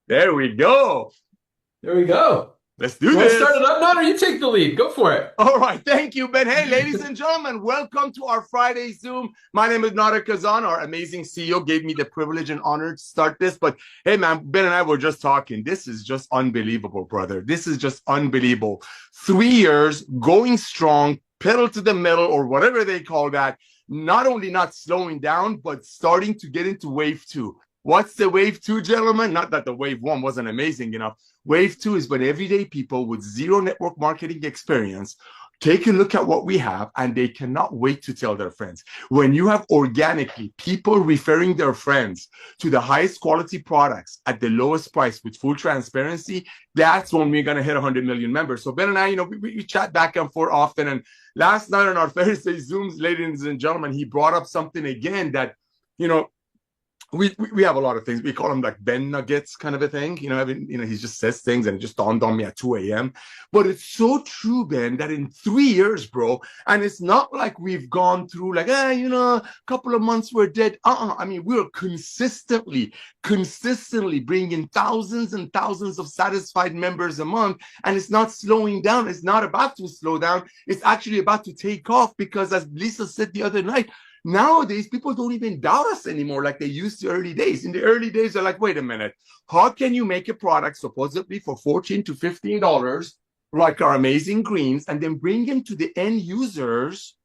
There we go. There we go. Let's do this. Start it up, or you take the lead. Go for it. All right. Thank you, Ben. Hey, ladies and gentlemen, welcome to our Friday Zoom. My name is Nader Kazan. Our amazing CEO gave me the privilege and honor to start this. But hey, man, Ben and I were just talking. This is just unbelievable, brother. This is just unbelievable. 3 years going strong, pedal to the metal, or whatever they call that. Not only not slowing down, but starting to get into wave 2. What's the wave 2, gentlemen? Not that the wave 1 wasn't amazing enough. Wave 2 is when everyday people with zero network marketing experience take a look at what we have and they cannot wait to tell their friends. When you have organically people referring their friends to the highest quality products at the lowest price with full transparency, that's when we're going to hit 100 million members. So Ben and I, we chat back and forth often. And last night on our Thursday Zooms, ladies and gentlemen, he brought up something again that, we have a lot of things. We call them like Ben Nuggets kind of a thing. He just says things and it just dawned on me at 2 a.m. But it's so true, Ben, that in 3 years, bro, and it's not like we've gone through like, a couple of months we're dead. I mean, we're consistently bringing thousands and thousands of satisfied members a month. And it's not slowing down. It's not about to slow down. It's actually about to take off because, as Lisa said the other night, nowadays, people don't even doubt us anymore like they used to early days. In the early days, they're like, wait a minute, how can you make a product supposedly for $14 to $15, like our amazing greens, and then bring them to the end users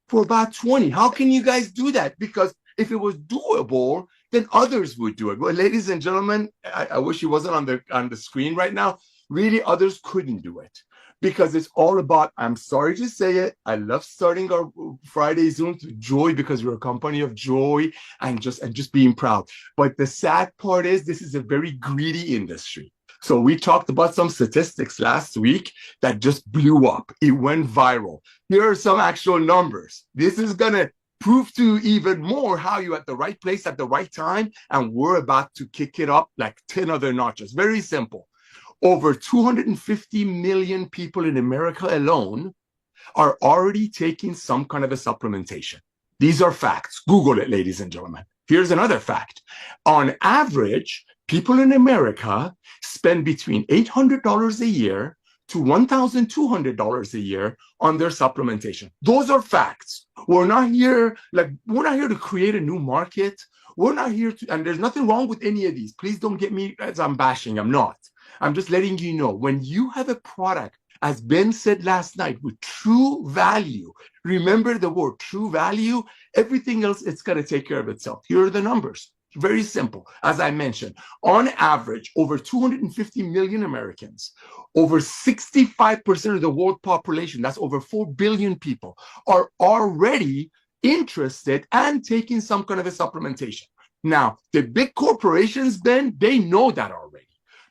for about 20? How can you guys do that? Because if it was doable, then others would do it. Well, ladies and gentlemen, I wish he wasn't on the screen right now. Really, others couldn't do it. Because it's all about, I'm sorry to say it, I love starting our Friday Zooms with joy because we're a company of joy and just being proud. But the sad part is this is a very greedy industry. So we talked about some statistics last week that just blew up. It went viral. Here are some actual numbers. This is going to prove to you even more how you're at the right place at the right time. And we're about to kick it up like 10 other notches. Very simple. Over 250 million people in America alone are already taking some kind of a supplementation. These are facts. Google it, ladies and gentlemen. Here's another fact. On average, people in America spend between $800 a year to $1,200 a year on their supplementation. Those are facts. We're not here to create a new market. We're not here to, and there's nothing wrong with any of these. Please don't get me as I'm bashing. I'm not. I'm just letting you know, when you have a product, as Ben said last night, with true value, remember the word true value, everything else, it's going to take care of itself. Here are the numbers. Very simple. As I mentioned, on average, over 250 million Americans, over 65% of the world population, that's over 4 billion people, are already interested and taking some kind of a supplementation. Now, the big corporations, Ben, they know that already.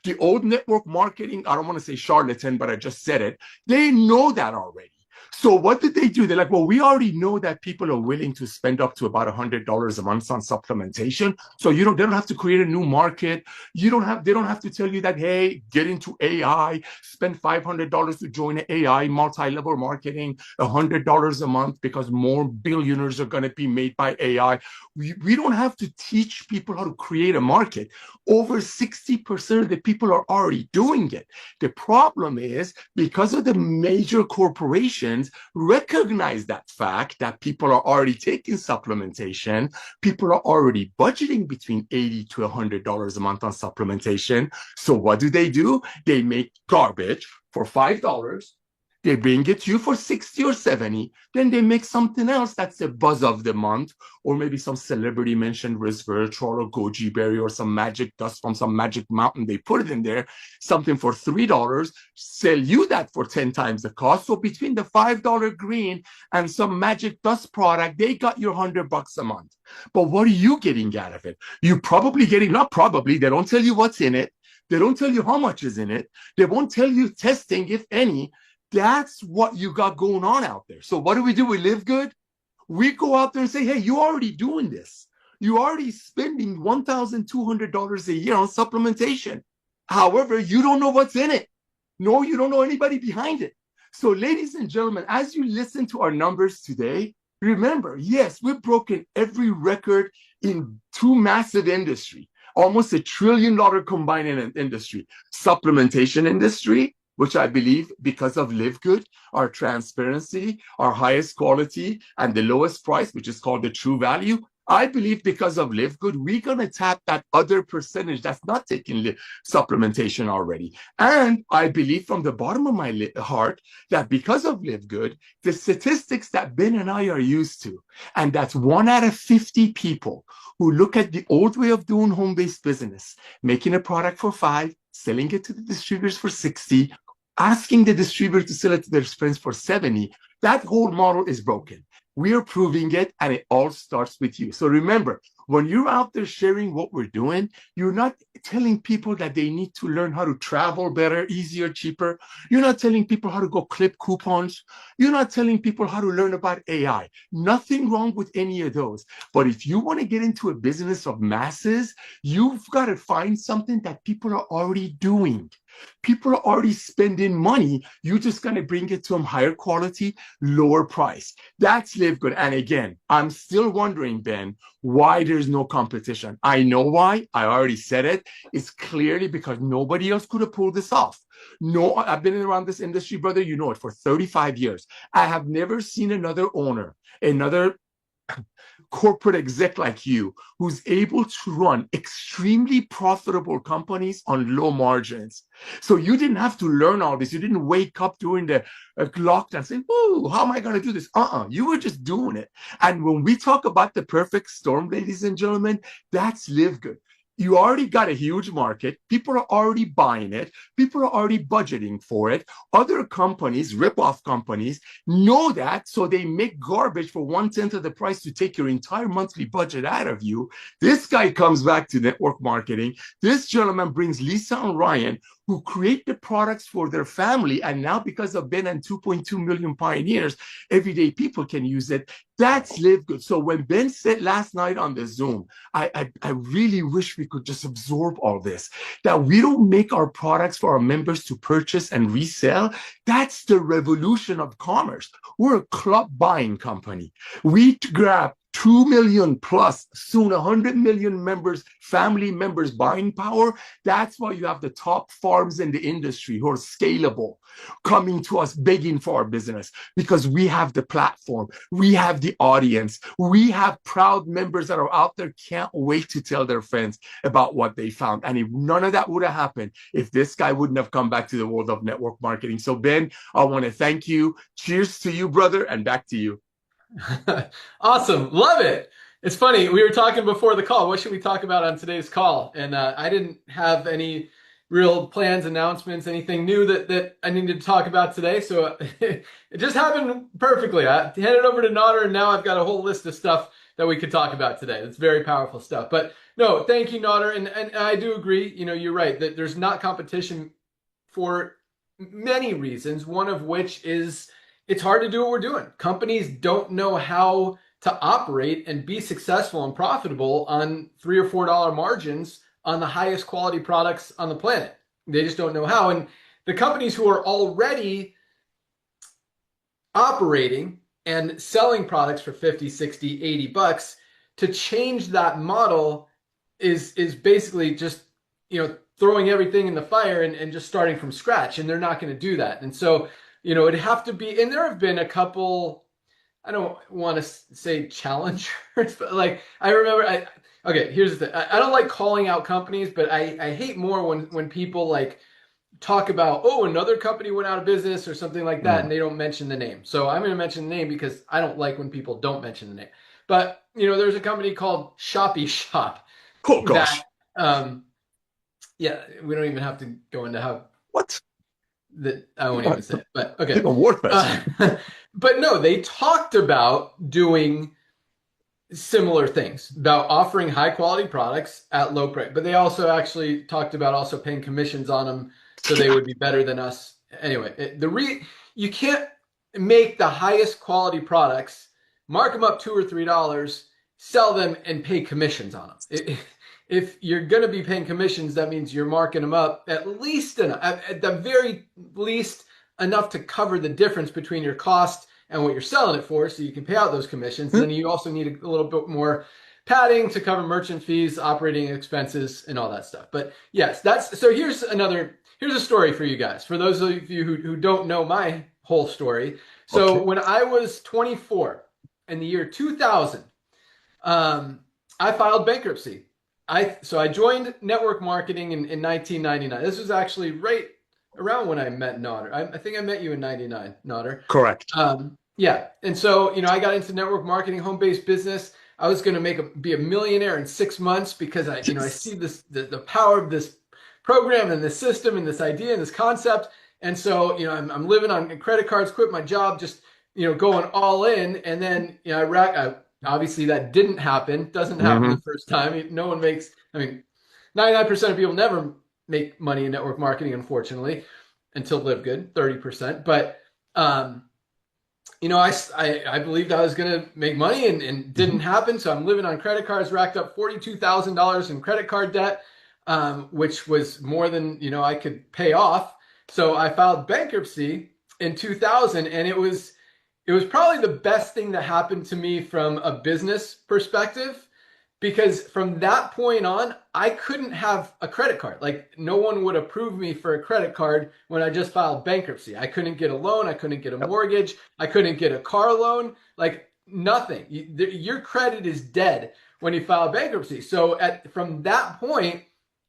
The old network marketing, I don't want to say charlatan, but I just said it. They know that already. So what did they do? They're like, well, we already know that people are willing to spend up to about $100 a month on supplementation. So they don't have to create a new market. They don't have to tell you that, hey, get into AI, spend $500 to join AI, multi-level marketing, $100 a month because more billionaires are going to be made by AI. We don't have to teach people how to create a market. Over 60% of the people are already doing it. The problem is because of the major corporations recognize that fact that people are already taking supplementation. People are already budgeting between $80 to $100 a month on supplementation. So what do? They make garbage for $5. They bring it to you for 60 or 70. Then they make something else that's the buzz of the month, or maybe some celebrity mentioned resveratrol or goji berry or some magic dust from some magic mountain. They put it in there, something for $3, sell you that for 10 times the cost. So between the $5 green and some magic dust product, they got your $100 a month. But what are you getting out of it? You probably getting, not probably, they don't tell you what's in it. They don't tell you how much is in it. They won't tell you testing, if any. That's what you got going on out there. So what do? We live good. We go out there and say, hey, you're already doing this. You're already spending $1,200 a year on supplementation. However, you don't know what's in it. No, you don't know anybody behind it. So ladies and gentlemen, as you listen to our numbers today, remember, yes, we've broken every record in two massive industry. almost $1 trillion combined in an industry. Supplementation industry, which I believe because of LiveGood, our transparency, our highest quality, and the lowest price, which is called the true value. I believe because of LiveGood, we're going to tap that other percentage that's not taking supplementation already. And I believe from the bottom of my heart that because of LiveGood, the statistics that Ben and I are used to, and that's 1 out of 50 people who look at the old way of doing home-based business, making a product for 5, selling it to the distributors for 60, asking the distributor to sell it to their friends for 70, that whole model is broken. We are proving it, and it all starts with you. So remember, when you're out there sharing what we're doing, you're not telling people that they need to learn how to travel better, easier, cheaper. You're not telling people how to go clip coupons. You're not telling people how to learn about AI. Nothing wrong with any of those. But if you want to get into a business of masses, you've got to find something that people are already doing. People are already spending money. You're just going to bring it to them higher quality, lower price. That's LiveGood. And again, I'm still wondering, Ben, why there's no competition. I know why. I already said it. It's clearly because nobody else could have pulled this off. No, I've been around this industry, brother. You know it, for 35 years. I have never seen another owner, another corporate exec like you who's able to run extremely profitable companies on low margins. So you didn't have to learn all this. You didn't wake up during the lockdown and say, "Oh, how am I going to do this?" You were just doing it. And when we talk about the perfect storm, ladies and gentlemen, that's LiveGood. You already got a huge market. People are already buying it. People are already budgeting for it. Other companies, rip-off companies, know that, so they make garbage for 1/10 of the price to take your entire monthly budget out of you. This guy comes back to network marketing. This gentleman brings Lisa and Ryan, who create the products for their family. And now because of Ben and 2.2 million pioneers, everyday people can use it. That's LiveGood. So when Ben said last night on the Zoom, I really wish we could just absorb all this, that we don't make our products for our members to purchase and resell. That's the revolution of commerce. We're a club buying company. We grab 2 million plus, soon 100 million members, family members buying power. That's why you have the top farms in the industry who are scalable, coming to us begging for our business, because we have the platform, we have the audience, we have proud members that are out there, can't wait to tell their friends about what they found. And if none of that would have happened, if this guy wouldn't have come back to the world of network marketing. So Ben, I want to thank you. Cheers to you, brother, and back to you. Awesome. Love it. It's funny. We were talking before the call. What should we talk about on today's call? And I didn't have any real plans, announcements, anything new that I needed to talk about today. So it just happened perfectly. I handed it over to Nodder, and now I've got a whole list of stuff that we could talk about today. It's very powerful stuff. But no, thank you, Nodder. And I do agree. You know, you're right that there's not competition for many reasons, one of which is it's hard to do what we're doing. Companies don't know how to operate and be successful and profitable on $3 or $4 margins on the highest quality products on the planet. They just don't know how. And the companies who are already operating and selling products for 50, 60, 80 bucks, to change that model is basically just, you know, throwing everything in the fire and just starting from scratch. And they're not going to do that. And so, you know, it'd have to be, and there have been a couple, I don't want to say challengers, but like, I remember, okay, here's the thing. I don't like calling out companies, but I hate more when people like talk about, oh, another company went out of business or something like that, and they don't mention the name. So I'm going to mention the name because I don't like when people don't mention the name. But, you know, there's a company called Shoppy Shop. Oh, gosh. That, yeah, we don't even have to go into how. What? That I won't even say it, but okay. But no, they talked about doing similar things, about offering high quality products at low price, but they also actually talked about also paying commissions on them so they would be better than us. Anyway, you can't make the highest quality products, mark them up $2 or $3, sell them and pay commissions on them. If you're going to be paying commissions, that means you're marking them up at least enough, at the very least enough to cover the difference between your cost and what you're selling it for, so you can pay out those commissions. And then you also need a little bit more padding to cover merchant fees, operating expenses, and all that stuff. But yes, so here's a story for you guys. For those of you who don't know my whole story. So when I was 24 in the year 2000, I filed bankruptcy. So I joined network marketing in 1999. This was actually right around when I met Nodder. I think I met you in 99, Nodder. Correct. Yeah. And so, I got into network marketing, home-based business. I was going to be a millionaire in 6 months because I see the power of this program and this system and this idea and this concept. And so, I'm living on credit cards, quit my job, just, going all in. And then, obviously that didn't happen. Doesn't happen the first time. No one makes, 99% of people never make money in network marketing, unfortunately, until LIVEGOOD, 30%. But, I believed I was going to make money and didn't happen. So I'm living on credit cards, racked up $42,000 in credit card debt, which was more than, I could pay off. So I filed bankruptcy in 2000, and it was probably the best thing that happened to me from a business perspective, because from that point on, I couldn't have a credit card. Like, no one would approve me for a credit card when I just filed bankruptcy. I couldn't get a loan. I couldn't get a mortgage. I couldn't get a car loan, like nothing. Your credit is dead when you file bankruptcy. So from that point,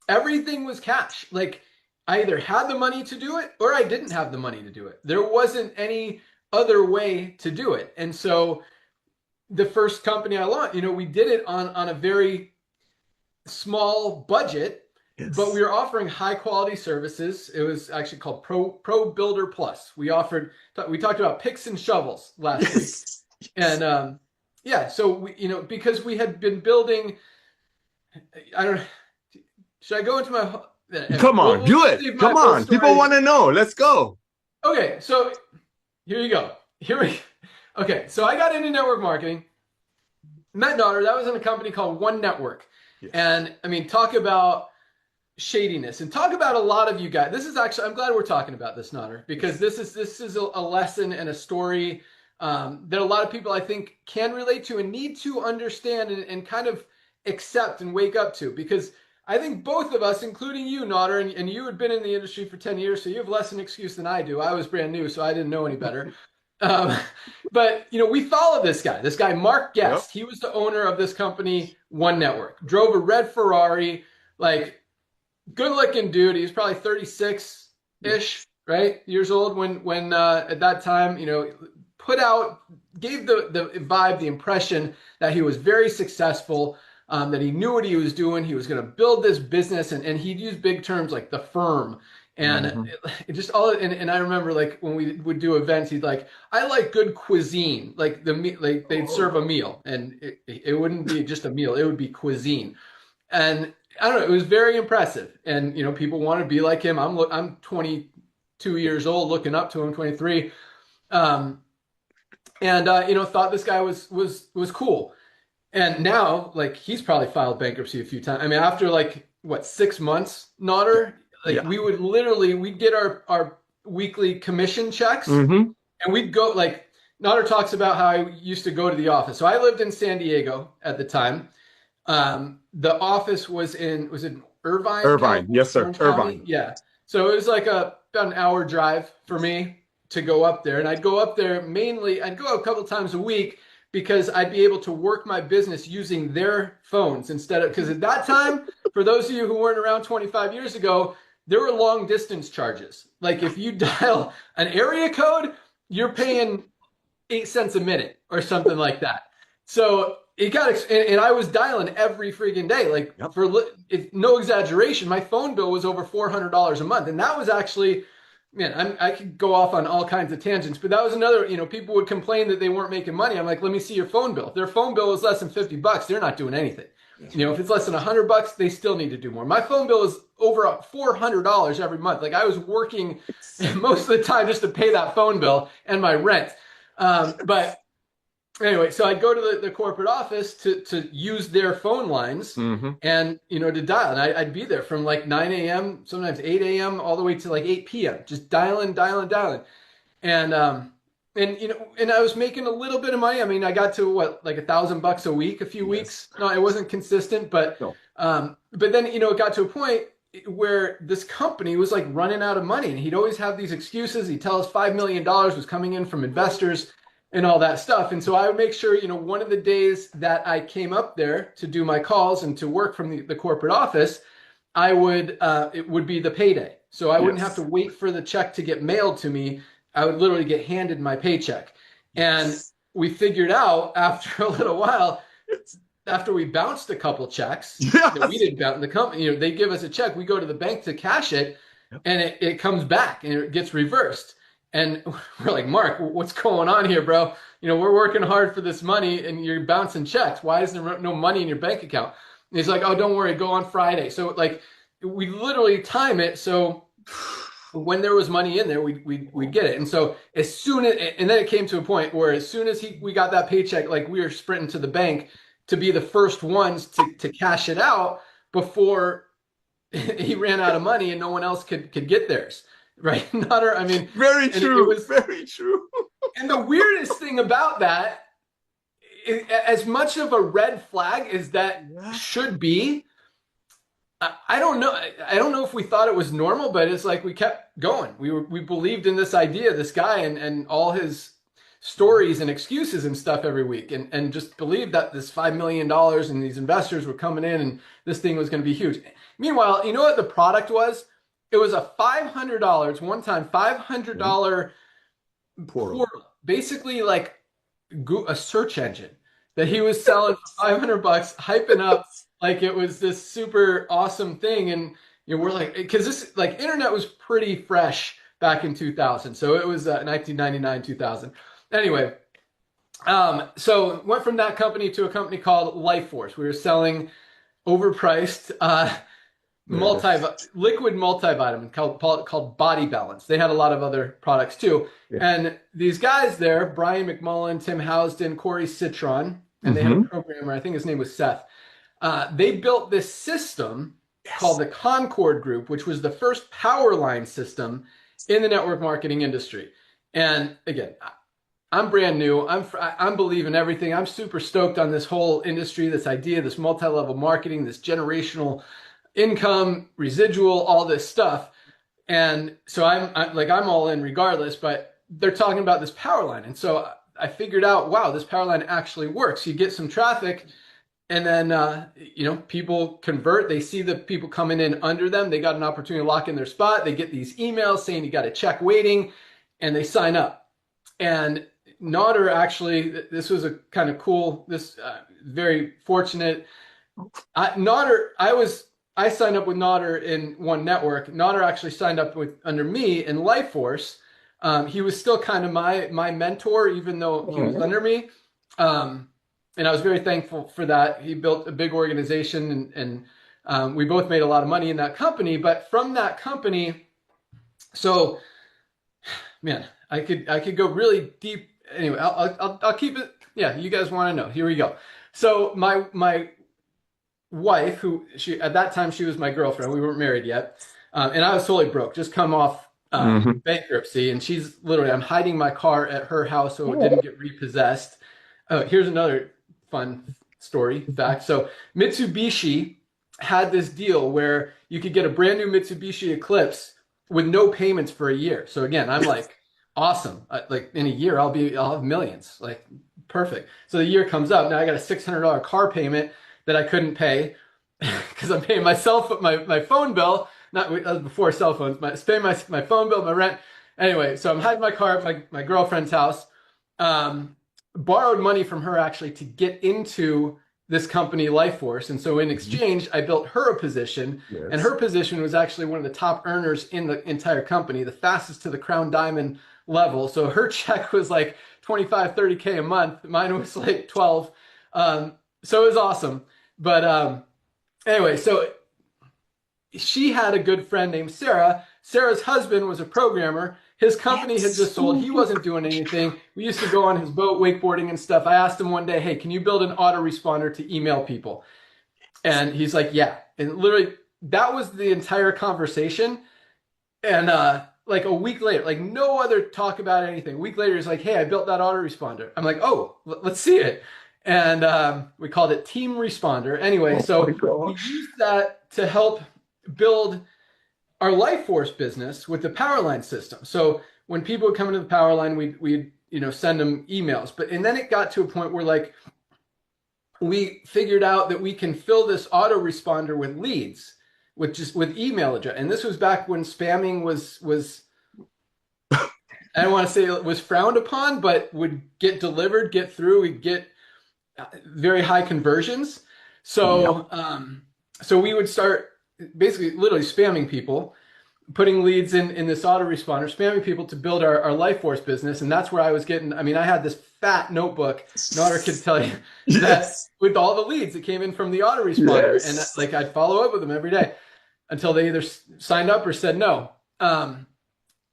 everything was cash. Like, I either had the money to do it or I didn't have the money to do it. There wasn't any other way to do it. And so the first company I launched, we did it on a very small budget, but we were offering high quality services. It was actually called Pro Builder Plus. We talked about picks and shovels last week. And so we, because we had been building, should I go into my, come on, do it. Come on. People want to know. Let's go. Okay. So here you go. Okay. So I got into network marketing, met Nodder. That was in a company called One Network. Yes. And talk about shadiness and talk about a lot of you guys. This is actually, I'm glad we're talking about this, Nodder, because this is a lesson and a story that a lot of people, I think, can relate to and need to understand and kind of accept and wake up to, because I think both of us, including you, Nodder, and you had been in the industry for 10 years, so you have less an excuse than I do. I was brand new, so I didn't know any better. But, we followed this guy, Mark Guest. Yep. He was the owner of this company, One Network. Drove a red Ferrari, like, good-looking dude. He was probably 36-ish, right, years old when at that time, gave the vibe, the impression that he was very successful, that he knew what he was doing. He was going to build this business, and he'd use big terms like the firm. And it just all, and I remember, like, when we would do events, he'd like, I like good cuisine, like they'd serve a meal, and it wouldn't be just a meal, it would be cuisine. And I don't know, it was very impressive. And, people want to be like him. I'm 22 years old, looking up to him, 23. Thought this guy was cool. And now, like, he's probably filed bankruptcy a few times. After 6 months, Nodder, we'd get our weekly commission checks, and we'd go, like, Nodder talks about how I used to go to the office. So I lived in San Diego at the time. The office was in Irvine? Irvine, yes, sir. Irvine. Yeah. So it was like about an hour drive for me to go up there. And I'd go up there I'd go a couple times a week, because I'd be able to work my business using their phones because at that time, for those of you who weren't around 25 years ago, there were long distance charges. Like, if you dial an area code, you're paying 8 cents a minute or something like that. So it got, and I was dialing every freaking day. Like, no exaggeration, my phone bill was over $400 a month. And that was actually, man, I could go off on all kinds of tangents, but that was another, people would complain that they weren't making money. I'm like, let me see your phone bill. If their phone bill is less than $50, they're not doing anything. If it's less than $100, they still need to do more. My phone bill is over $400 every month. Like, I was working most of the time just to pay that phone bill and my rent. But anyway, so I'd go to the corporate office to use their phone lines and, to dial. And I'd be there from like 9 a.m., sometimes 8 a.m., all the way to like 8 p.m., just dialing. And, And, you know, and I was making a little bit of money. I mean, I got to what, like $1,000 a week, a few weeks. No, it wasn't consistent, but, but then, you know, it got to a point where this company was like running out of money, and he'd always have these excuses. He'd tell us $5 million was coming in from investors and all that stuff. And so I would make sure, you know, one of the days that I came up there to do my calls and to work from the corporate office, I would, it would be the payday. So I wouldn't have to wait for the check to get mailed to me. I would literally get handed my paycheck. And we figured out after a little while, after we bounced a couple checks, that we didn't bounce, the company, you know, they give us a check, we go to the bank to cash it, and it comes back and it gets reversed. And we're like, Mark, what's going on here, bro? You know, we're working hard for this money and you're bouncing checks. Why is there no money in your bank account? And he's like, oh, don't worry, go on Friday. So like, we literally time it so when there was money in there, we'd get it. And so as soon as, and then it came to a point where as soon as we got that paycheck, like we were sprinting to the bank to be the first ones to cash it out before he ran out of money and no one else could get theirs. Right? I mean, very true. It was very true. And the weirdest thing about that, as much of a red flag as that should be, I don't know. I don't know if we thought it was normal, but it's like we kept going. We believed in this idea, this guy, and all his stories and excuses and stuff every week, and just believed that this $5 million and these investors were coming in and this thing was going to be huge. Meanwhile, you know what the product was? It was a $500 one time, $500 portal, basically like a search engine that he was selling for $500, hyping up like it was this super awesome thing. And you know, we're like, because this like internet was pretty fresh back in 2000, so it was 1999, 2000. Anyway, so went from that company to a company called Lifeforce. We were selling overpriced liquid multivitamin called Body Balance. They had a lot of other products too. And these guys there, Brian McMullen, Tim Housden, Corey Citron, and they had a programmer, I think his name was Seth. They built this system called the Concord Group, which was the first power line system in the network marketing industry. And again, I'm brand new. I'm believing everything. I'm super stoked on this whole industry, this idea, this multi-level marketing, this generational income, residual, all this stuff. And so I'm all in regardless, but they're talking about this power line. And so I figured out, wow, this power line actually works. You get some traffic and then, you know, people convert. They see the people coming in under them. They got an opportunity to lock in their spot. They get these emails saying you got a check waiting, and they sign up. And Nodder actually, this was a kind of cool, very fortunate. I signed up with Nodder in one network. Nodder actually signed up under me in Lifeforce. He was still kind of my mentor, even though he was under me. And I was very thankful for that. He built a big organization, and we both made a lot of money in that company. But from that company, so man, I could go really deep. Anyway, I'll keep it. Yeah, you guys want to know. Here we go. So my wife, who at that time she was my girlfriend. We weren't married yet, and I was totally broke, just come off bankruptcy. And she's literally, I'm hiding my car at her house so it didn't get repossessed. Here's another fun story fact. So Mitsubishi had this deal where you could get a brand new Mitsubishi Eclipse with no payments for a year. So again, I'm like, awesome. Like in a year, I'll have millions. Like perfect. So the year comes up. Now I got a $600 car payment that I couldn't pay because I'm paying my phone bill. That was before cell phones. Paying my phone bill, my rent. Anyway, so I'm hiding my car at my girlfriend's house. Borrowed money from her actually to get into this company, Lifeforce. And so in exchange, I built her a position, and her position was actually one of the top earners in the entire company, the fastest to the Crown Diamond level. So her check was like 25, 30K a month. Mine was like 12. So it was awesome. But anyway, so she had a good friend named Sarah. Sarah's husband was a programmer. His company had just sold. He wasn't doing anything. We used to go on his boat, wakeboarding and stuff. I asked him one day, hey, can you build an autoresponder to email people? And he's like, yeah. And literally, that was the entire conversation. And like a week later, like no other talk about anything. A week later, he's like, hey, I built that autoresponder. I'm like, oh, let's see it. And we called it Team Responder. Anyway, so we used that to help build our LifeForce business with the Powerline system. So when people would come into the Powerline, we'd send them emails. And then it got to a point where like we figured out that we can fill this autoresponder with leads, with email address. And this was back when spamming was I don't want to say it was frowned upon, but would get delivered, get through, we'd get very high conversions. So so we would start basically literally spamming people, putting leads in this autoresponder, spamming people to build our LifeForce business. And that's where I was getting, I mean, I had this fat notebook, Nader could tell you, that with all the leads that came in from the autoresponder. And like I'd follow up with them every day until they either signed up or said no. And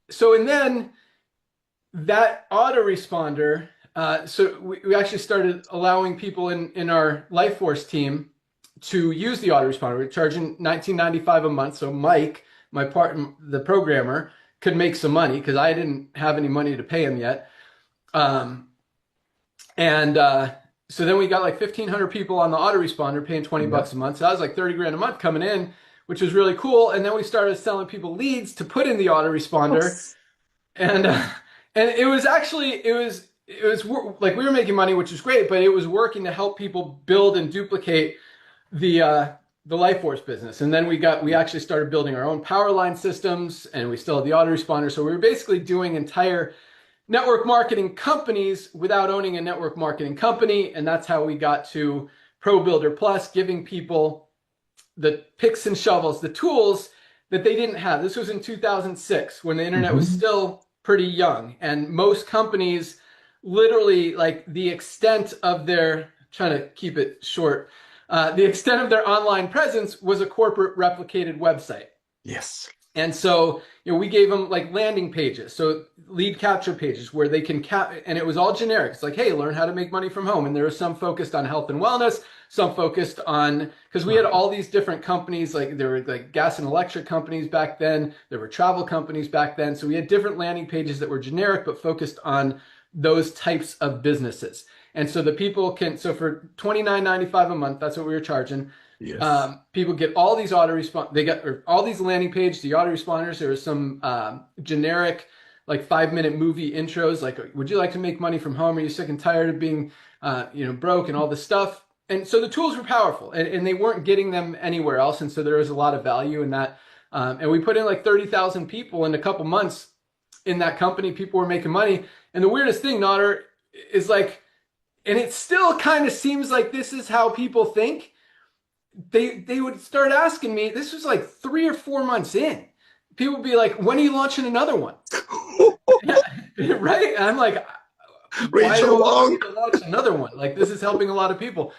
then that autoresponder, so we actually started allowing people in our LifeForce team to use the autoresponder. We're charging $19.95 a month. So Mike, the programmer, could make some money because I didn't have any money to pay him yet. So then we got like 1,500 people on the autoresponder paying 20 bucks a month. So that was like 30 grand a month coming in, which was really cool. And then we started selling people leads to put in the autoresponder. And it was actually, it was like we were making money, which was great, but it was working to help people build and duplicate the LifeForce business. And then we actually started building our own Powerline systems, and we still had the autoresponder. So we were basically doing entire network marketing companies without owning a network marketing company. And that's how we got to Pro Builder Plus, giving people the picks and shovels, the tools that they didn't have. This was in 2006 when the internet was still pretty young, and most companies literally, like, the extent of their, trying to keep it short, the extent of their online presence was a corporate replicated website. Yes. And so, we gave them like landing pages, so lead capture pages where they can and it was all generic. It's like, hey, learn how to make money from home. And there was some focused on health and wellness, some focused on, because we had all these different companies, like there were like gas and electric companies back then, there were travel companies back then. So we had different landing pages that were generic, but focused on those types of businesses. And so the people can, so for $29.95 a month, that's what we were charging. Yes. People get all these they got all these landing pages, the autoresponders. There was some generic, like 5-minute movie intros, like, would you like to make money from home? Are you sick and tired of being, broke, and all this stuff? And so the tools were powerful, and they weren't getting them anywhere else. And so there was a lot of value in that. And we put in like 30,000 people in a couple months in that company. People were making money. And the weirdest thing, Nader, is like, and it still kind of seems like this is how people think. They would start asking me, this was like 3 or 4 months in. People would be like, when are you launching another one? Right? And I'm like, why do I need to launch another one? Like, this is helping a lot of people.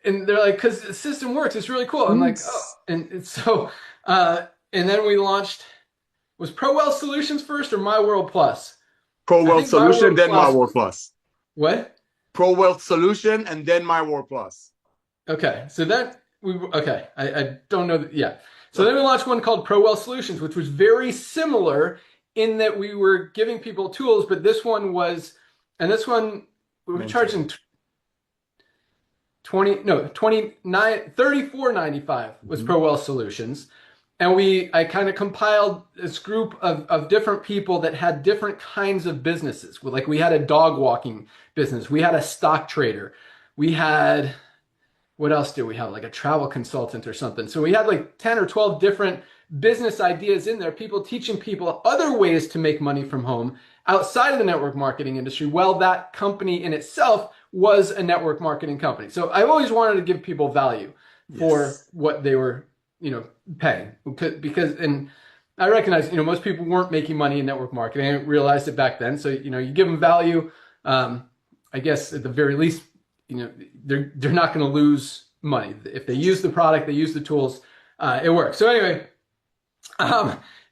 And they're like, because the system works. It's really cool. I'm like, oh. And so, and then we launched, was ProWealth Solutions first or My World Plus? ProWealth Solution, then My World Plus. What? ProWealth Solution, and then My World Plus. Okay. So that, I don't know. Yeah. So then we launched one called ProWealth Solutions, which was very similar in that we were giving people tools, but this one was, and this one we were charging $34.95 was ProWealth Solutions. And I kind of compiled this group of different people that had different kinds of businesses. Like, we had a dog walking business. We had a stock trader. We had, what else do we have? Like a travel consultant or something. So we had like 10 or 12 different business ideas in there, people teaching people other ways to make money from home outside of the network marketing industry. Well, that company in itself was a network marketing company. So I've always wanted to give people value for what they were, paying, because, and I recognize, most people weren't making money in network marketing. I realized it back then. So, you give them value. I guess at the very least, they're not going to lose money. If they use the product, they use the tools, it works. So anyway,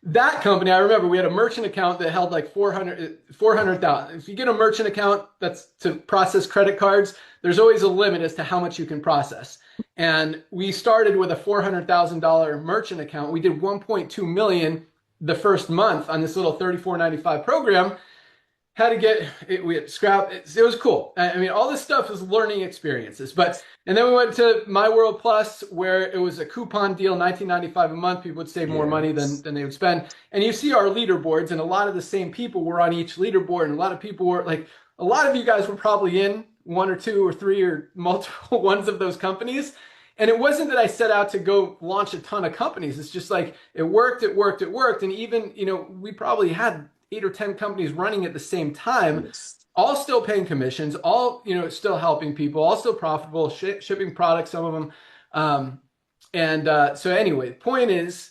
that company, I remember we had a merchant account that held like 400,000. If you get a merchant account that's to process credit cards, there's always a limit as to how much you can process. And we started with a $400,000 merchant account. We did 1.2 million the first month on this little $34.95 program. Had to get it, we had scrap. It was cool. I mean, all this stuff is learning experiences. And then we went to My World Plus, where it was a coupon deal, $19.95 a month. People would save more money than they would spend. And you see our leaderboards, and a lot of the same people were on each leaderboard, and a lot of people were like, a lot of you guys were probably in one or two or three or multiple ones of those companies. And it wasn't that I set out to go launch a ton of companies. It's just like it worked. And even, you know, we probably had 8 or 10 companies running at the same time, all still paying commissions, all, you know, still helping people, all still profitable, shipping products, some of them. So anyway, the point is,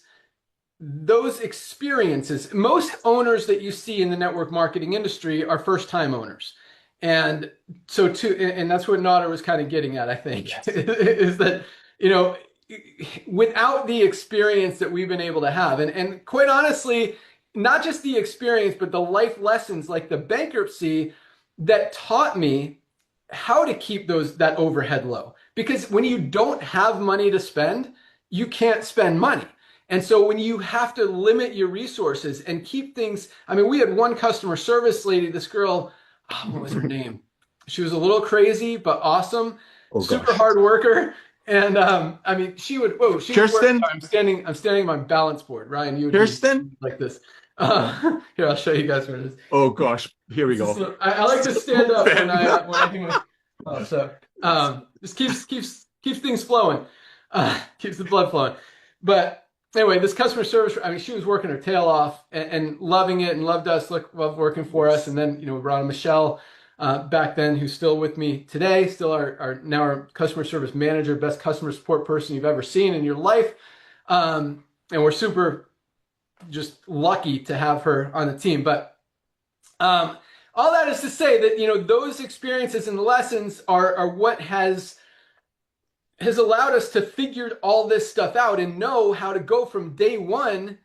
those experiences, most owners that you see in the network marketing industry are first-time owners. And so and that's what Nader was kind of getting at, I think, is that, you know, without the experience that we've been able to have, and quite honestly, not just the experience, but the life lessons like the bankruptcy that taught me how to keep that overhead low. Because when you don't have money to spend, you can't spend money. And so when you have to limit your resources and keep things, I mean, we had one customer service lady, this girl, what was her name? She was a little crazy, but awesome, super hard worker. And I mean, she would Kirsten? I'm standing on my balance board. Ryan, you would Kirsten? like this. Here, I'll show you guys where it is. Oh gosh, here we go. So, I like to stand up when I do just keeps things flowing, keeps the blood flowing. But anyway, this customer service, I mean, she was working her tail off and loving it and loved us, loved working for us. And then, you know, we brought on Michelle back then, who's still with me today, still our customer service manager, best customer support person you've ever seen in your life. And we're super just lucky to have her on the team. But all that is to say that, you know, those experiences and lessons are what has allowed us to figure all this stuff out and know how to go from day one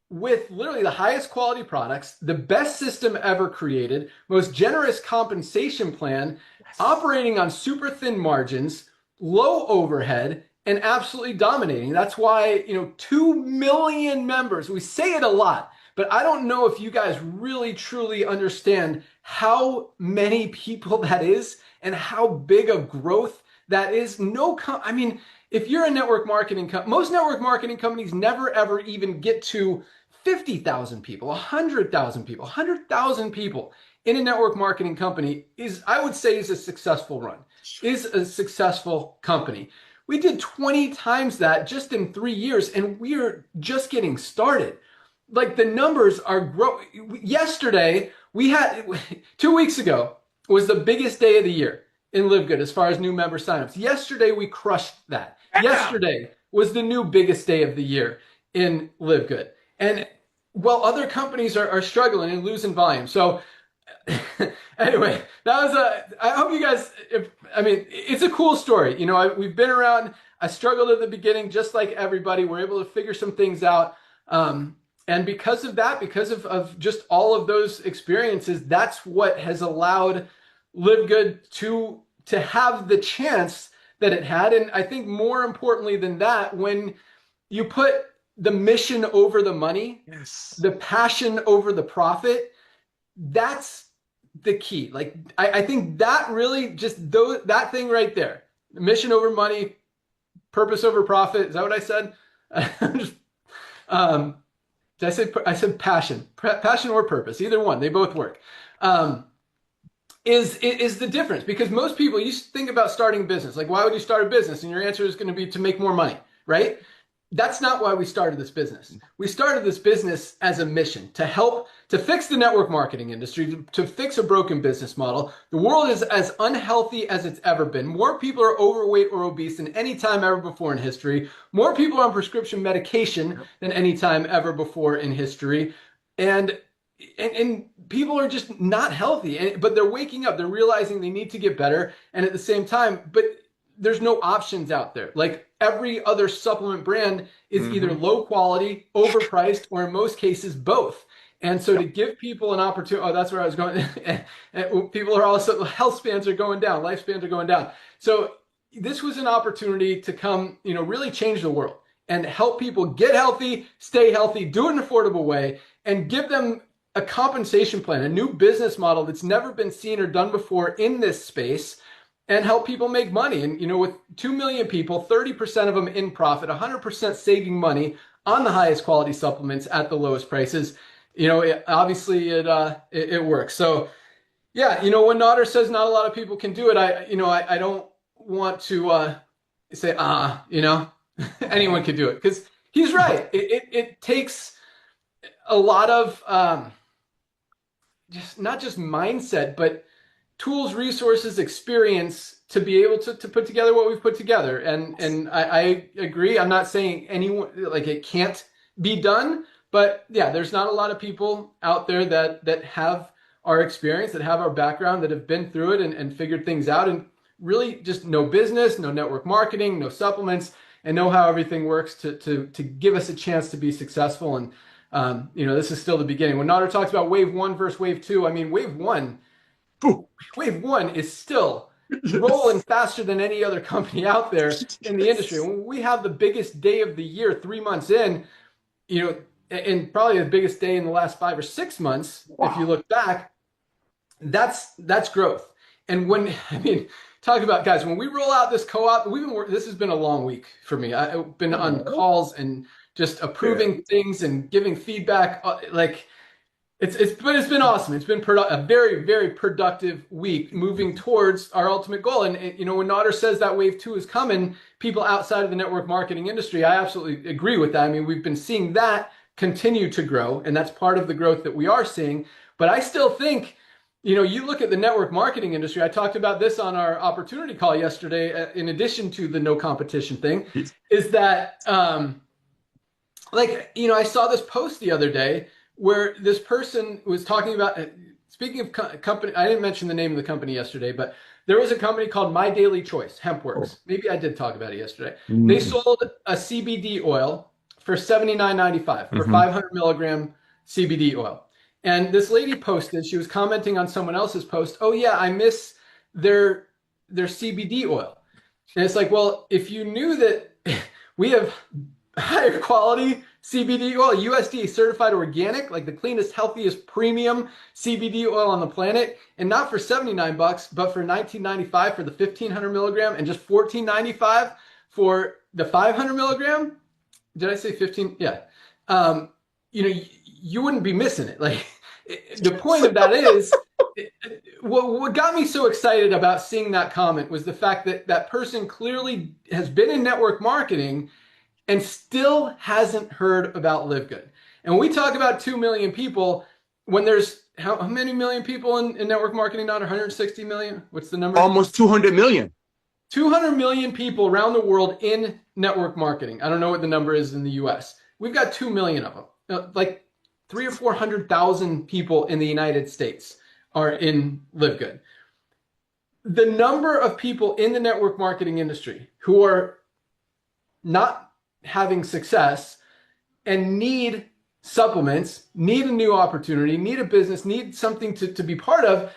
with literally the highest quality products, the best system ever created, most generous compensation plan, operating on super thin margins, low overhead, and absolutely dominating. That's why, you know, 2 million members, we say it a lot, but I don't know if you guys really truly understand how many people that is and how big of growth that is. I mean, if you're a network marketing most network marketing companies never ever even get to 50,000 people, 100,000 people, 100,000 people in a network marketing company I would say is a successful run, is a successful company. We did 20 times that just in 3 years, and we're just getting started. Like, the numbers are growing. Yesterday, 2 weeks ago was the biggest day of the year in LiveGood as far as new member signups. Yesterday, we crushed that. Yesterday was the new biggest day of the year in LiveGood. And while other companies are struggling and losing volume. So anyway, I hope you guys, it's a cool story. You know, we've been around. I struggled at the beginning, just like everybody. We're able to figure some things out. And because of that, because of just all of those experiences, that's what has allowed LiveGood to have the chance that it had. And I think more importantly than that, when you put the mission over the money, the passion over the profit, that's the key. Like, I think that really just that thing right there, mission over money, purpose over profit. Is that what I said? I said passion or purpose, either one, they both work. Is the difference, because most people, you think about starting a business, like, why would you start a business? And your answer is going to be to make more money, right? That's not why we started this business. We started this business as a mission to help to fix the network marketing industry, to fix a broken business model. The world is as unhealthy as it's ever been. More people are overweight or obese than any time ever before in history. More people are on prescription medication than any time ever before in history. And people are just not healthy, but they're waking up. They're realizing they need to get better. And at the same time, but there's no options out there. Like, every other supplement brand is either low quality, overpriced, or in most cases, both. And so to give people an opportunity, that's where I was going. And people are also, health spans are going down, lifespans are going down. So this was an opportunity to come, really change the world and help people get healthy, stay healthy, do it in an affordable way, and give them a compensation plan, a new business model that's never been seen or done before in this space, and help people make money. And, you know, with 2 million people, 30% of them in profit, 100% saving money on the highest quality supplements at the lowest prices, you know, obviously it works. So yeah, you know, when Nader says not a lot of people can do it, I don't want to say, you know, anyone can do it, because he's right. It takes a lot of not just mindset, but tools, resources, experience to be able to put together what we've put together. And I agree. I'm not saying anyone, like, it can't be done, but yeah, there's not a lot of people out there that have our experience, that have our background, that have been through it and figured things out, and really just know business, know network marketing, know supplements, and know how everything works to give us a chance to be successful. And you know, this is still the beginning. When Nader talks about wave 1 versus wave 2, I mean, wave one is still rolling faster than any other company out there in the industry. When we have the biggest day of the year 3 months in, you know, and probably the biggest day in the last 5 or 6 months, if you look back, that's growth. And when, I mean, talk about, guys, when we roll out this co-op, this has been a long week for me. I've been on calls and just approving things and giving feedback. Like, it's been awesome. It's been a very, very productive week moving towards our ultimate goal. And you know, when Nader says that wave 2 is coming, people outside of the network marketing industry, I absolutely agree with that. I mean, we've been seeing that continue to grow, and that's part of the growth that we are seeing. But I still think, you know, you look at the network marketing industry. I talked about this on our opportunity call yesterday, in addition to the no competition thing, is that, like, you know, I saw this post the other day where this person was talking about, speaking of company, I didn't mention the name of the company yesterday, but there was a company called My Daily Choice, HempWorks. Maybe I did talk about it yesterday. They sold a CBD oil for $79.95 for 500 milligram CBD oil. And this lady posted, she was commenting on someone else's post, oh yeah, I miss their CBD oil. And it's like, well, if you knew that we have higher quality CBD oil, USDA certified organic, like the cleanest, healthiest premium CBD oil on the planet, and not for $79, but for $19.95 for the 1500 milligram and just $14.95 for the 500 milligram. Did I say 15? Yeah. You know, you wouldn't be missing it. Like, the point of that is, what got me so excited about seeing that comment was the fact that that person clearly has been in network marketing and still hasn't heard about Live Good. And when we talk about 2 million people, when there's how many million people in network marketing, not 160 million? What's the number? Almost 200 million. 200 million people around the world in network marketing. I don't know what the number is in the US. We've got 2 million of them. Like 300,000 or 400,000 people in the United States are in Live Good. The number of people in the network marketing industry who are not having success and need supplements, need a new opportunity, need a business, need something to be part of,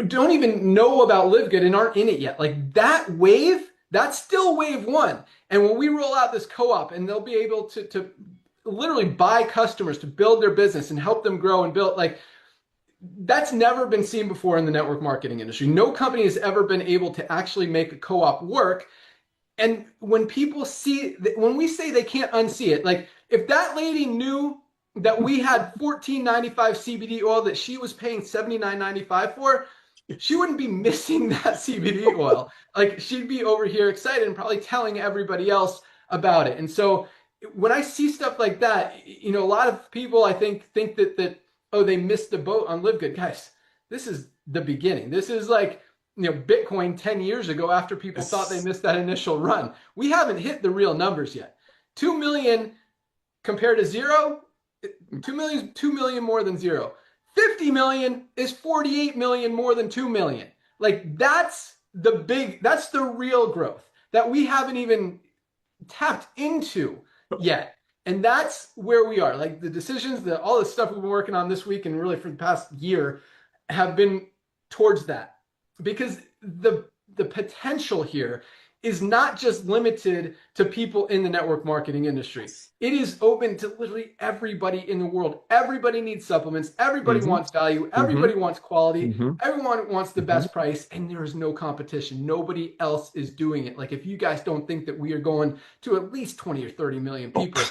don't even know about Live Good and aren't in it yet. Like, that wave, that's still wave 1. And when we roll out this co-op and they'll be able to literally buy customers to build their business and help them grow and build, like, that's never been seen before in the network marketing industry. No company has ever been able to actually make a co-op work. And when people see, when we say they can't unsee it, like, if that lady knew that we had $14.95 CBD oil that she was paying $79.95 for, she wouldn't be missing that CBD oil. Like, she'd be over here excited and probably telling everybody else about it. And so when I see stuff like that, you know, a lot of people, I think that oh, they missed the boat on Live Good. Guys, this is the beginning. This is like, you know, Bitcoin 10 years ago, after people thought they missed that initial run. We haven't hit the real numbers yet. 2 million compared to 0, 2 million more than 0. 50 million is 48 million more than 2 million. Like, that's the real growth that we haven't even tapped into yet. And that's where we are. Like, the decisions, all the stuff we've been working on this week and really for the past year have been towards that, because the potential here is not just limited to people in the network marketing industry. It is open to literally everybody in the world. Everybody needs supplements. Everybody wants value. Everybody wants quality. Everyone wants the best price, and there is no competition. Nobody else is doing it. Like, if you guys don't think that we are going to at least 20 or 30 million people,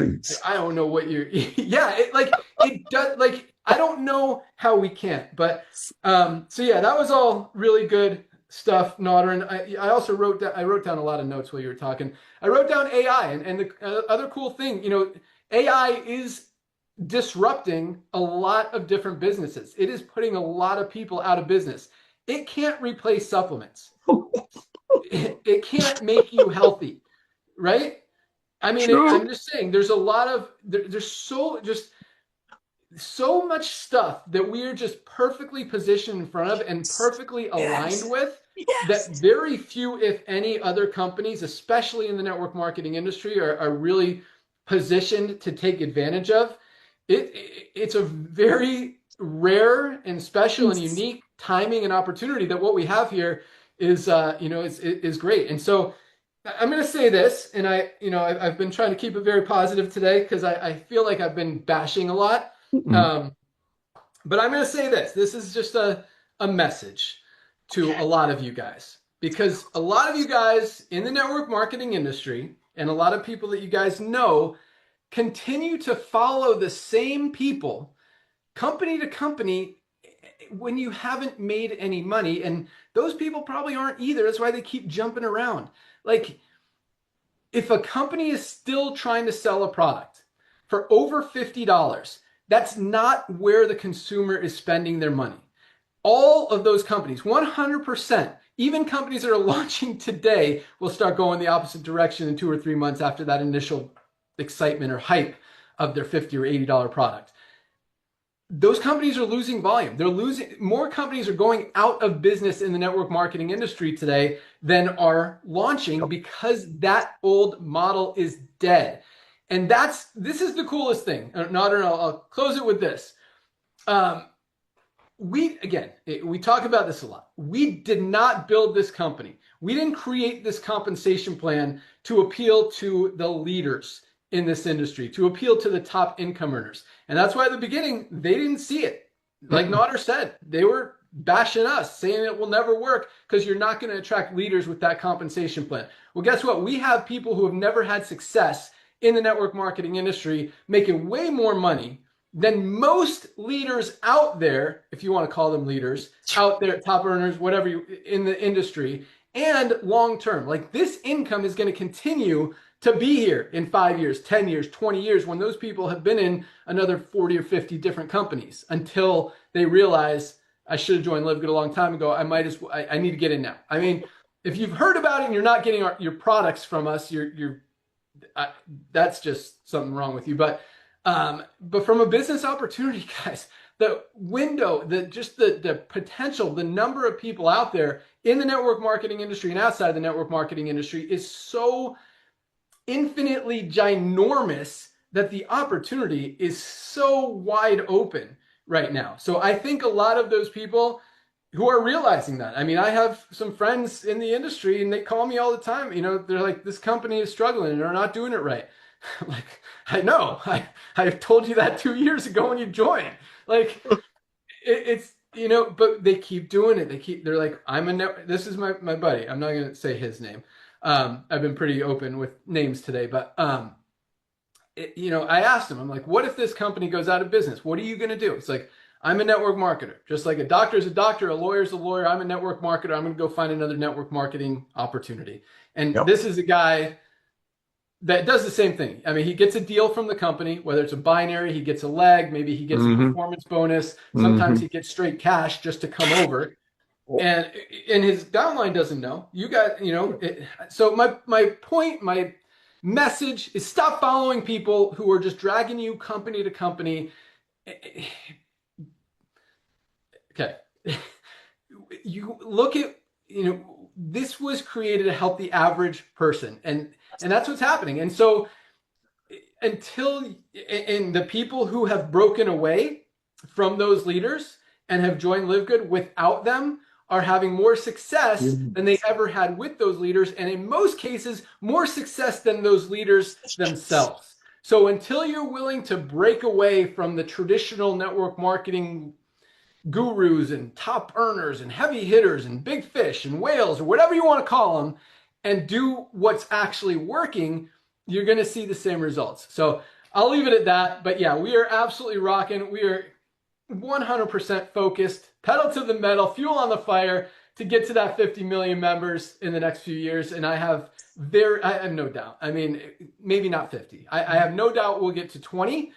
I don't know what you're, yeah, it does, like, I don't know how we can't, but, so yeah, that was all really good stuff, Nodrin. I also wrote down a lot of notes while you were talking. I wrote down AI, and the other cool thing, you know, AI is disrupting a lot of different businesses. It is putting a lot of people out of business. It can't replace supplements. It can't make you healthy, right? I mean, I'm just saying, there's a lot of, there's so much stuff that we are just perfectly positioned in front of and perfectly aligned with, that very few, if any, other companies, especially in the network marketing industry, are really positioned to take advantage of. It's a very rare and special and unique timing and opportunity that what we have here is, you know, is great. And so I'm going to say this, and I've been trying to keep it very positive today, because I feel like I've been bashing a lot. But I'm going to say this. This is just a message to a lot of you guys, because a lot of you guys in the network marketing industry, and a lot of people that you guys know, continue to follow the same people, company to company, when you haven't made any money. And those people probably aren't either. That's why they keep jumping around. Like, if a company is still trying to sell a product for over $50, that's not where the consumer is spending their money. All of those companies, 100%, even companies that are launching today, will start going the opposite direction in 2 or 3 months after that initial excitement or hype of their $50 or $80 product. Those companies are losing volume. They're losing, more companies are going out of business in the network marketing industry today than are launching, because that old model is dead. And this is the coolest thing. I'll close it with this. We talk about this a lot. We did not build this company. We didn't create this compensation plan to appeal to the leaders in this industry, to appeal to the top income earners. And that's why at the beginning, they didn't see it. Like Nodder said, they were bashing us, saying it will never work because you're not going to attract leaders with that compensation plan. Well, guess what? We have people who have never had success in the network marketing industry making way more money than most leaders out there, if you want to call them leaders, out there, top earners, whatever you, in the industry, and long term. Like, this income is going to continue to be here in 5 years, 10 years, 20 years, when those people have been in another 40 or 50 different companies, until they realize, I should have joined LiveGood a long time ago. I need to get in now. I mean, if you've heard about it and you're not getting your products from us, that's just something wrong with you. But from a business opportunity, guys, the window, the potential, the number of people out there in the network marketing industry and outside the network marketing industry is so infinitely ginormous that the opportunity is so wide open right now. So I think a lot of those people who are realizing that. I mean, I have some friends in the industry and they call me all the time. You know, they're like, this company is struggling and they're not doing it right. I'm like, I know. I told you that 2 years ago when you joined. Like, it's, you know, but they keep doing it. They're like, this is my buddy. I'm not going to say his name. I've been pretty open with names today, but, you know, I asked him, I'm like, what if this company goes out of business? What are you going to do? It's like, I'm a network marketer. Just like a doctor is a doctor, a lawyer is a lawyer. I'm a network marketer. I'm going to go find another network marketing opportunity. And this is a guy that does the same thing. I mean, he gets a deal from the company, whether it's a binary, he gets a leg, maybe he gets a performance bonus. Sometimes he gets straight cash just to come over. And his downline doesn't know. You got, you know, so my point, my message is, stop following people who are just dragging you company to company. Okay. You look at, you know, this was created to help the average person, and that's what's happening. And so until, and the people who have broken away from those leaders and have joined LiveGood without them are having more success than they ever had with those leaders, and in most cases, more success than those leaders themselves. So until you're willing to break away from the traditional network marketing gurus and top earners and heavy hitters and big fish and whales or whatever you want to call them, and do what's actually working, you're going to see the same results. So I'll leave it at that. But yeah, we are absolutely rocking. We are 100% focused, pedal to the metal, fuel on the fire to get to that 50 million members in the next few years. And I have no doubt. I mean, maybe not 50. I have no doubt we'll get to 20.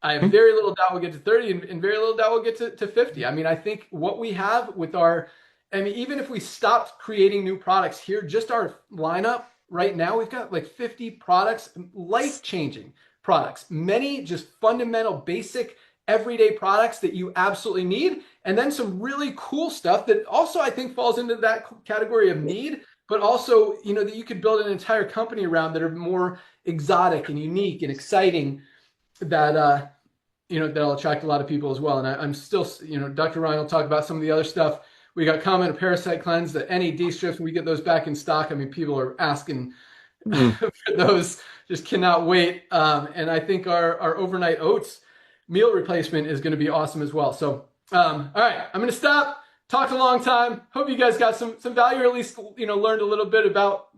I have very little doubt we'll get to 30 and very little doubt we'll get to 50. I mean, I think what we have with even if we stopped creating new products here, just our lineup right now, we've got like 50 products, life-changing products, many just fundamental, basic, everyday products that you absolutely need, and then some really cool stuff that also I think falls into that category of need, but also, that you could build an entire company around that are more exotic and unique and exciting, that that'll attract a lot of people as well. And I'm still, Dr. Ryan will talk about some of the other stuff. We got Comment Parasite Cleanse, the NAD strips. When we get those back in stock, I mean, people are asking for those. Just cannot wait. And I think our overnight oats meal replacement is going to be awesome as well. So, all right, I'm going to stop. Talked a long time. Hope you guys got some value, or at least, learned a little bit about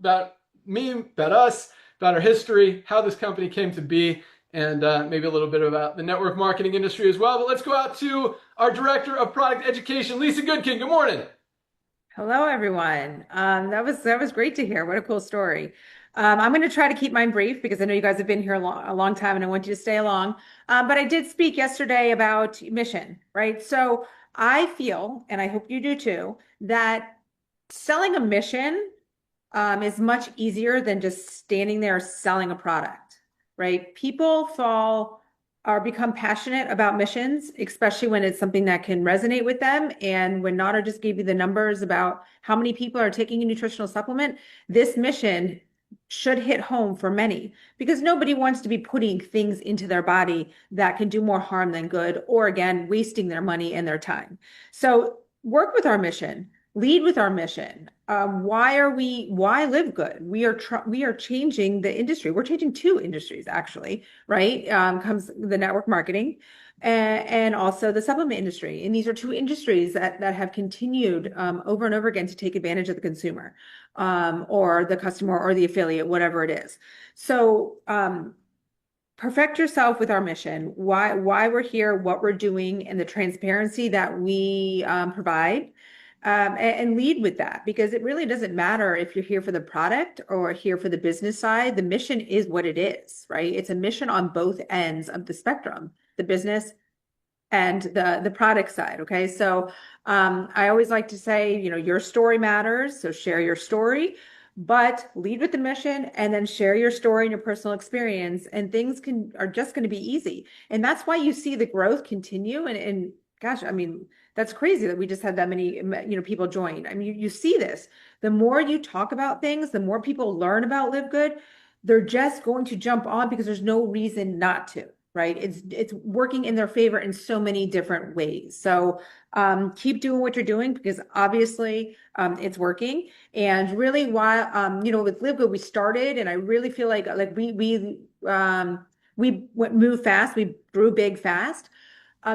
me, about us, about our history, how this company came to be, and maybe a little bit about the network marketing industry as well. But let's go out to our Director of Product Education, Lisa Goodkin. Good morning. Hello, everyone. That was great to hear. What a cool story. I'm going to try to keep mine brief because I know you guys have been here a long time and I want you to stay along. But I did speak yesterday about mission, right? So I feel, and I hope you do too, that selling a mission is much easier than just standing there selling a product, right? People become passionate about missions, especially when it's something that can resonate with them. And when Nada just gave you the numbers about how many people are taking a nutritional supplement, this mission should hit home for many, because nobody wants to be putting things into their body that can do more harm than good, or again, wasting their money and their time. So work with our mission, lead with our mission. Why live good? We are changing the industry. We're changing two industries actually, right? Comes the network marketing and also the supplement industry. And these are two industries that have continued over and over again to take advantage of the consumer or the customer or the affiliate, whatever it is. So perfect yourself with our mission, why we're here, what we're doing, and the transparency that we provide. And lead with that, because it really doesn't matter if you're here for the product or here for the business side. The mission is what it is, right? It's a mission on both ends of the spectrum, the business and the product side. Okay. So I always like to say, your story matters. So share your story, but lead with the mission and then share your story and your personal experience, and things are just going to be easy. And that's why you see the growth continue. And gosh, I mean, that's crazy that we just had that many, people join. I mean, you see this. The more you talk about things, the more people learn about Live Good. They're just going to jump on because there's no reason not to, right? It's working in their favor in so many different ways. So keep doing what you're doing, because obviously it's working. And really, while with Live Good we started, and I really feel like we moved fast, we grew big fast.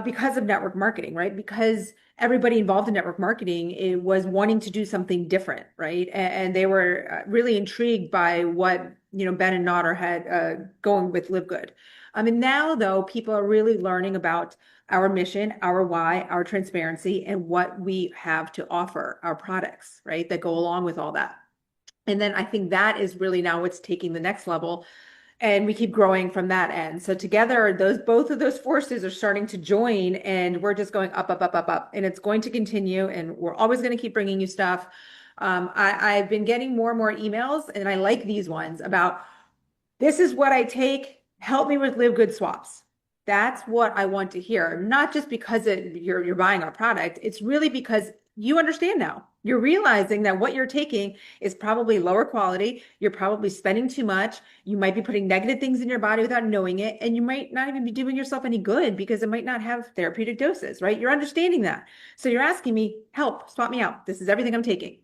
Because of network marketing, right? Because everybody involved in network marketing was wanting to do something different, right? And they were really intrigued by what Ben and Nodder had going with Live Good. And now, though, people are really learning about our mission, our why, our transparency, and what we have to offer, our products, right, that go along with all that. And then I think that is really now what's taking the next level. And we keep growing from that end. So together, both of those forces are starting to join, and we're just going up, up, up, up, up. And it's going to continue, and we're always going to keep bringing you stuff. I've been getting more and more emails, and I like these ones about, this is what I take, help me with Live Good swaps. That's what I want to hear. Not just because you're buying our product. It's really because you understand now. You're realizing that what you're taking is probably lower quality. You're probably spending too much. You might be putting negative things in your body without knowing it. And you might not even be doing yourself any good because it might not have therapeutic doses, right? You're understanding that. So you're asking me, help, swap me out. This is everything I'm taking.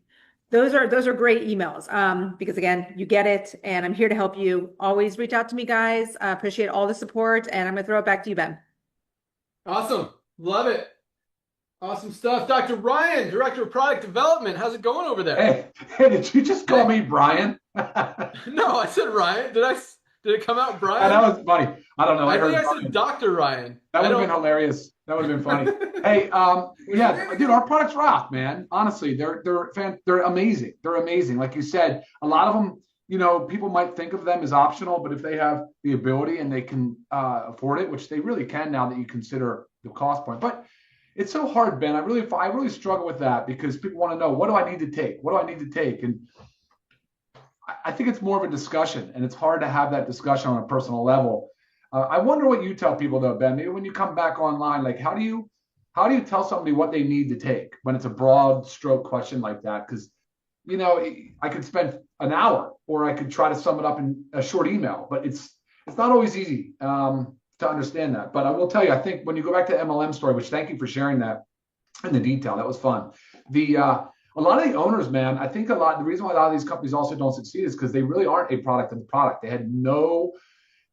Those are great emails because again, you get it and I'm here to help you. Always reach out to me, guys. I appreciate all the support and I'm going to throw it back to you, Ben. Awesome. Love it. Awesome stuff. Dr. Ryan, Director of Product Development. How's it going over there? Hey, did you just call me Brian? No, I said Ryan. Did it come out Brian? That was funny. I don't know. I think I said Dr. Ryan. That would have been hilarious. That would have been funny. Hey, yeah, dude, our products rock, man. Honestly, they're amazing. They're amazing. Like you said, a lot of them, you know, people might think of them as optional, but if they have the ability and they can afford it, which they really can now that you consider the cost point. But it's so hard, Ben. I really struggle with that because people want to know, what do I need to take? What do I need to take? And I think it's more of a discussion, and it's hard to have that discussion on a personal level. I wonder what you tell people though, Ben. Maybe when you come back online, like how do you tell somebody what they need to take when it's a broad stroke question like that? Because you know, I could spend an hour, or I could try to sum it up in a short email, but it's not always easy to understand that. But I will tell you, I think when you go back to MLM story, which thank you for sharing that in the detail, that was fun. A lot of the owners, man, I think the reason why a lot of these companies also don't succeed is because they really aren't a product of the product. They had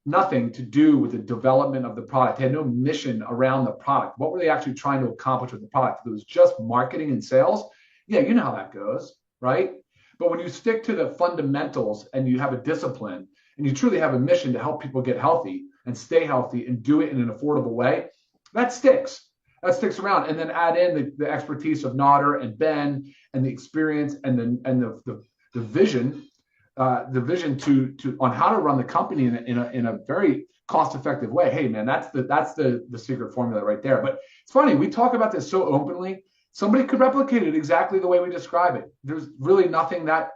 nothing to do with the development of the product. They had no mission around the product. What were they actually trying to accomplish with the product? If it was just marketing and sales, yeah, you know how that goes, right? But when you stick to the fundamentals and you have a discipline and you truly have a mission to help people get healthy and stay healthy and do it in an affordable way, that sticks. That sticks around. And then add in the expertise of Nader and Ben and the experience and the vision. The vision to on how to run the company in a very cost-effective way. Hey, man, that's the secret formula right there. But it's funny, we talk about this so openly. Somebody could replicate it exactly the way we describe it. There's really nothing that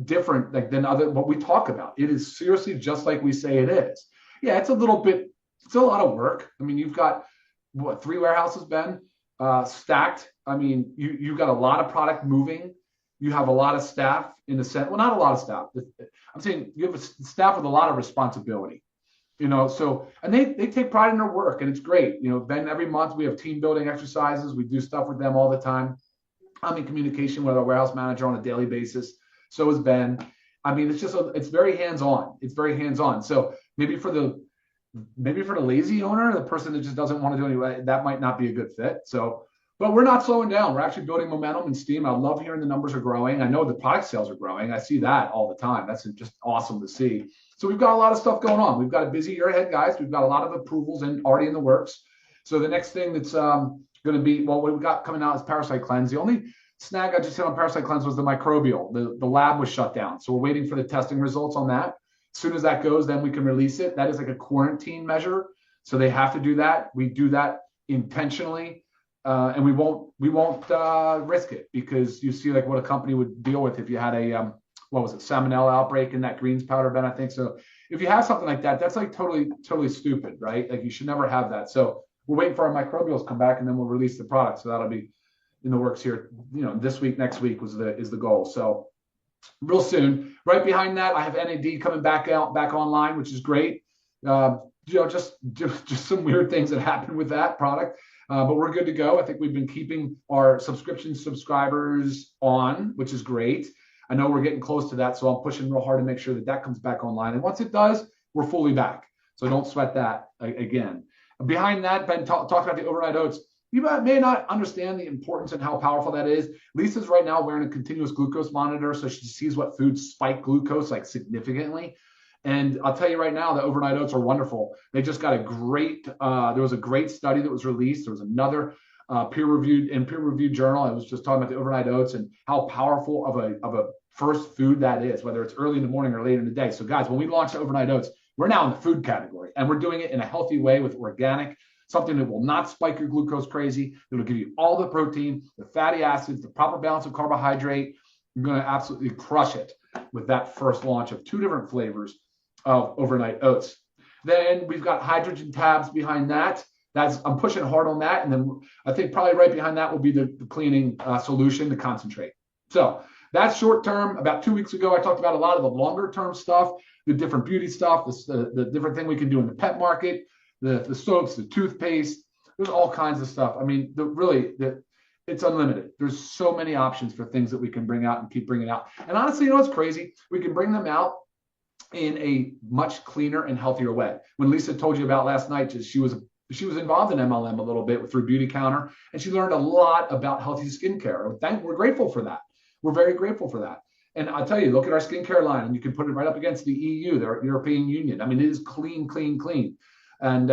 different than what we talk about. It is seriously just like we say it is. Yeah, it's a lot of work. I mean, you've got what, 3 warehouses, Ben, stacked. I mean, you've got a lot of product moving. You have a lot of staff in the sense, well, not a lot of staff. I'm saying you have a staff with a lot of responsibility, you know, so, and they take pride in their work and it's great. You know, Ben, every month we have team building exercises. We do stuff with them all the time. I'm in communication with our warehouse manager on a daily basis. So is Ben. I mean, it's very hands-on. It's very hands-on. So maybe for the lazy owner, the person that just doesn't want to do anything, that might not be a good fit. So, but we're not slowing down. We're actually building momentum and steam. I love hearing the numbers are growing. I know the product sales are growing. I see that all the time. That's just awesome to see. So we've got a lot of stuff going on. We've got a busy year ahead, guys. We've got a lot of approvals already in the works. So the next thing that's going to be, well, what we've got coming out is Parasite Cleanse. The only snag I just hit on Parasite Cleanse was the microbial. The lab was shut down. So we're waiting for the testing results on that. As soon as that goes, then we can release it. That is like a quarantine measure. So they have to do that. We do that intentionally. And we won't risk it because you see like what a company would deal with if you had a, salmonella outbreak in that greens powder, Ben, I think. So if you have something like that, that's like totally stupid, right? Like you should never have that. So we're waiting for our microbials to come back and then we'll release the product. So that'll be in the works here, you know, this week, next week is the goal. So real soon. Right behind that, I have NAD coming back online, which is great. You know, just some weird things that happened with that product. But we're good to go. I think we've been keeping our subscribers on, which is great. I know we're getting close to that, so I'm pushing real hard to make sure that comes back online. And once it does, we're fully back. So don't sweat that again. Behind that, Ben talked about the overnight oats. You may not understand the importance and how powerful that is. Lisa's right now wearing a continuous glucose monitor, so she sees what foods spike glucose like significantly. And I'll tell you right now, the overnight oats are wonderful. They just got there was a great study that was released. There was another peer-reviewed journal. I was just talking about the overnight oats and how powerful of a first food that is, whether it's early in the morning or late in the day. So guys, when we launched the overnight oats, we're now in the food category and we're doing it in a healthy way with organic, something that will not spike your glucose crazy. It'll give you all the protein, the fatty acids, the proper balance of carbohydrate. You're going to absolutely crush it with that first launch of 2 different flavors of overnight oats. Then we've got hydrogen tabs behind that. I'm pushing hard on that. And then I think probably right behind that will be the cleaning solution, the concentrate. So that's short term. About 2 weeks ago, I talked about a lot of the longer term stuff, the different beauty stuff, the different thing we can do in the pet market, the soaps, the toothpaste. There's all kinds of stuff. I mean, it's unlimited. There's so many options for things that we can bring out and keep bringing out. And honestly, you know what's crazy? We can bring them out in a much cleaner and healthier way. When Lisa told you about last night, she was involved in MLM a little bit through Beauty Counter, and she learned a lot about healthy skincare. We're grateful for that. We're very grateful for that. And I'll tell you, look at our skincare line, and you can put it right up against the EU, the European Union. I mean, it is clean, clean, clean. And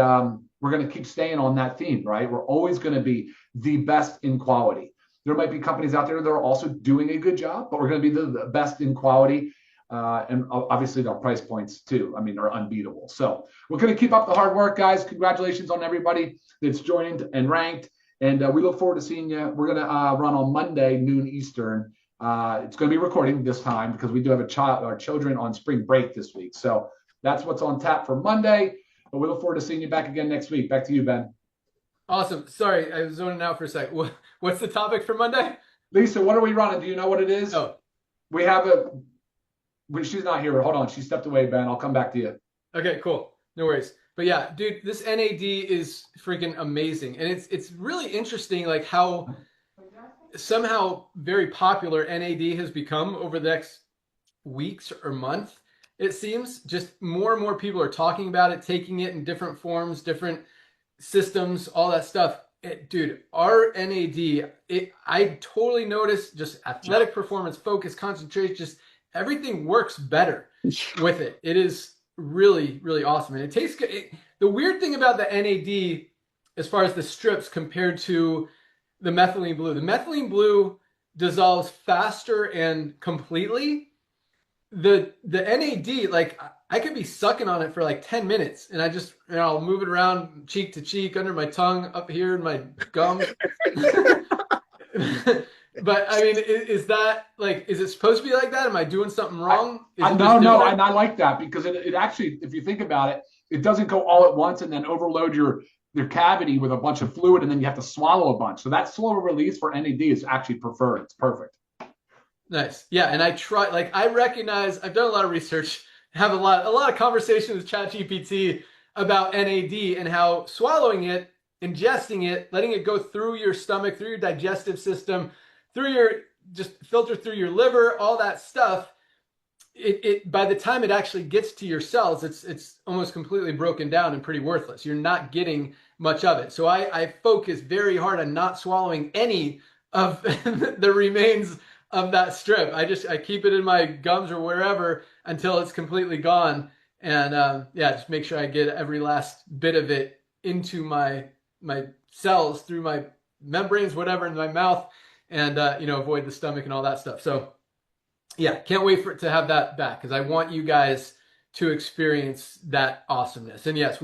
we're going to keep staying on that theme, right? We're always going to be the best in quality. There might be companies out there that are also doing a good job, but we're going to be the best in quality. And obviously their price points too, I mean, are unbeatable. So we're going to keep up the hard work, guys. Congratulations on everybody that's joined and ranked. And we look forward to seeing you. We're going to run on Monday, noon Eastern. It's going to be recording this time because we do have our children on spring break this week. So that's what's on tap for Monday. But we look forward to seeing you back again next week. Back to you, Ben. Awesome. Sorry, I was zoning out for a sec. What's the topic for Monday? Lisa, what are we running? Do you know what it is? Oh, we have she's not here. Hold on. She stepped away, Ben. I'll come back to you. Okay, cool. No worries. But yeah, dude, this NAD is freaking amazing. And it's really interesting, like how somehow very popular NAD has become over the next weeks or month. It seems just more and more people are talking about it, taking it in different forms, different systems, all that stuff. Dude, our NAD, I totally noticed just athletic performance, focus, concentration, just everything works better with it. It is really, really awesome. And it tastes good. The weird thing about the NAD, as far as the strips compared to the methylene blue, the methylene blue dissolves faster and completely. The NAD, like I could be sucking on it for like 10 minutes and I'll move it around cheek to cheek, under my tongue, up here in my gums. But I mean, is that like, is it supposed to be like that? Am I doing something wrong? No, and I like that because it actually, if you think about it, it doesn't go all at once and then overload your cavity with a bunch of fluid and then you have to swallow a bunch. So that slower release for NAD is actually preferred. It's perfect. Nice. Yeah. And I recognize, I've done a lot of research, have a lot of conversations with ChatGPT about NAD and how swallowing it, ingesting it, letting it go through your stomach, through your digestive system, just filter through your liver, all that stuff. It by the time it actually gets to your cells, it's almost completely broken down and pretty worthless. You're not getting much of it. So I focus very hard on not swallowing any of the remains of that strip. I keep it in my gums or wherever until it's completely gone. And just make sure I get every last bit of it into my cells through my membranes, whatever, in my mouth, and avoid the stomach and all that stuff. So yeah, can't wait for it to have that back because I want you guys to experience that awesomeness. And yes,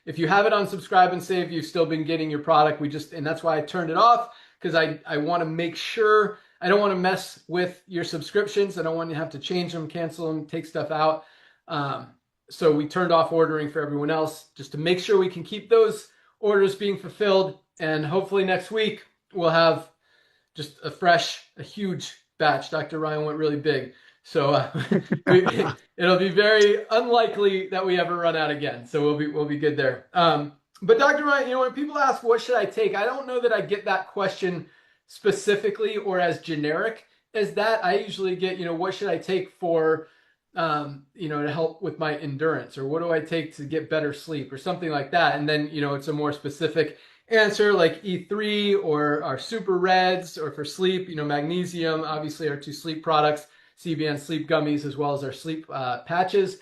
if you have it on subscribe and save, you've still been getting your product. And that's why I turned it off, because I want to make sure I don't want to mess with your subscriptions. I don't want you to have to change them, cancel them, take stuff out. So we turned off ordering for everyone else just to make sure we can keep those orders being fulfilled. And hopefully next week we'll have just a huge batch. Dr. Ryan went really big. So it'll be very unlikely that we ever run out again. So we'll be good there. But Dr. Ryan, when people ask, what should I take? I don't know that I get that question specifically or as generic as that. I usually get, what should I take for, to help with my endurance, or what do I take to get better sleep or something like that. And then, it's a more specific answer like E3 or our super reds, or for sleep, magnesium, obviously our 2 sleep products, CBN sleep gummies, as well as our sleep patches.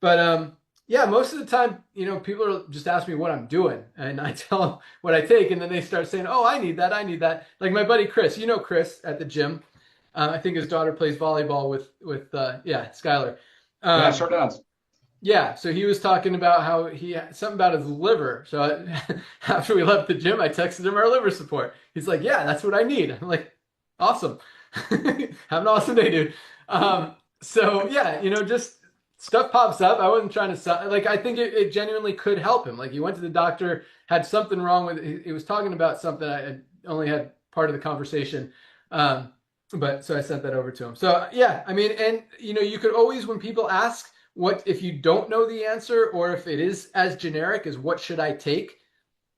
But most of the time, people just ask me what I'm doing, and I tell them what I take, and then they start saying, oh, I need that. Like my buddy Chris, Chris at the gym. I think his daughter plays volleyball with Skylar. Yeah, sure does. Yeah, so he was talking about how he had something about his liver. So after we left the gym, I texted him our liver support. He's like, yeah, that's what I need. I'm like, awesome. Have an awesome day, dude. Just stuff pops up. I wasn't trying to, I think it genuinely could help him. Like he went to the doctor, had something wrong with it. He was talking about something. I only had part of the conversation. But so I sent that over to him. So yeah, I mean, and you could always, when people ask what, if you don't know the answer, or if it is as generic as what should I take?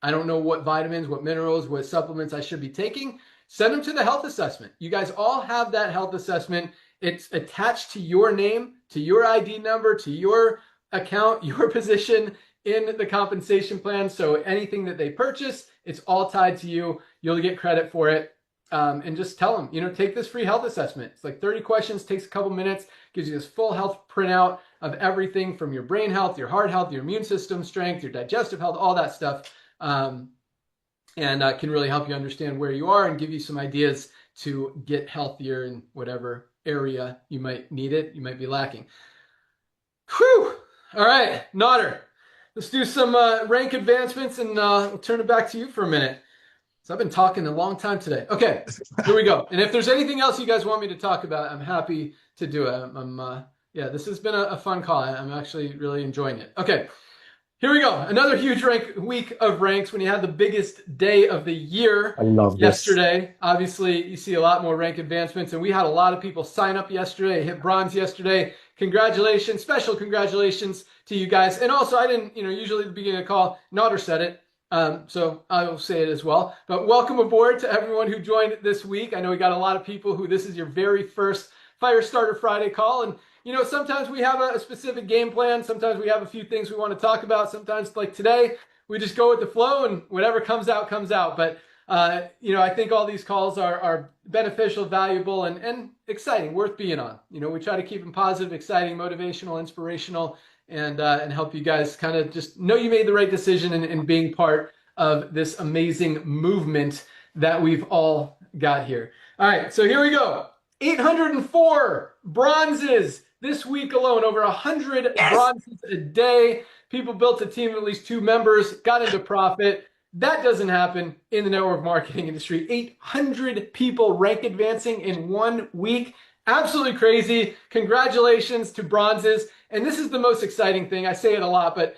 I don't know what vitamins, what minerals, what supplements I should be taking. Send them to the health assessment. You guys all have that health assessment. It's attached to your name, to your ID number, to your account, your position in the compensation plan. So anything that they purchase, it's all tied to you. You'll get credit for it. And just tell them, take this free health assessment. It's like 30 questions, takes a couple minutes, gives you this full health printout of everything from your brain health, your heart health, your immune system strength, your digestive health, all that stuff. And can really help you understand where you are and give you some ideas to get healthier in whatever area you might need it, you might be lacking. Whew! All right, Nodder, let's do some rank advancements, and I'll turn it back to you for a minute. So I've been talking a long time today. Okay, here we go. And if there's anything else you guys want me to talk about, I'm happy to do it. Yeah, this has been a fun call. I'm actually really enjoying it. Okay, here we go. Another huge week of ranks when you had the biggest day of the year. I love yesterday. This. Obviously, you see a lot more rank advancements, and we had a lot of people sign up yesterday, hit bronze yesterday. Congratulations, special congratulations to you guys. And also, I didn't, usually at the beginning of the call, Nodder said it. So I will say it as well. But welcome aboard to everyone who joined this week. I know we got a lot of people who this is your very first Firestarter Friday call. And, sometimes we have a specific game plan. Sometimes we have a few things we want to talk about. Sometimes, like today, we just go with the flow and whatever comes out, comes out. But, I think all these calls are beneficial, valuable, and exciting, worth being on. We try to keep them positive, exciting, motivational, inspirational, and help you guys kind of just know you made the right decision in being part of this amazing movement that we've all got here. All right, so here we go. 804 bronzes this week alone, over 100 bronzes a day. People built a team of at least 2 members, got into profit. That doesn't happen in the network marketing industry. 800 people rank advancing in 1 week. Absolutely crazy. Congratulations to bronzes. And this is the most exciting thing. I say it a lot, but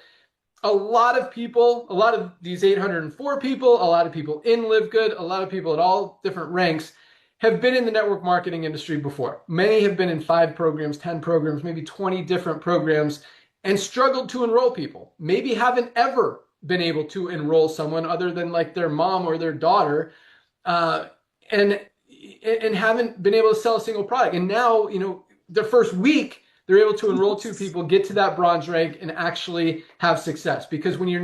a lot of people, a lot of these 804 people, a lot of people in LiveGood, a lot of people at all different ranks have been in the network marketing industry before. Many have been in 5 programs, 10 programs, maybe 20 different programs, and struggled to enroll people. Maybe haven't ever been able to enroll someone other than like their mom or their daughter, and haven't been able to sell a single product. And now, the first week, they're able to enroll 2 people, get to that bronze rank, and actually have success. Because when you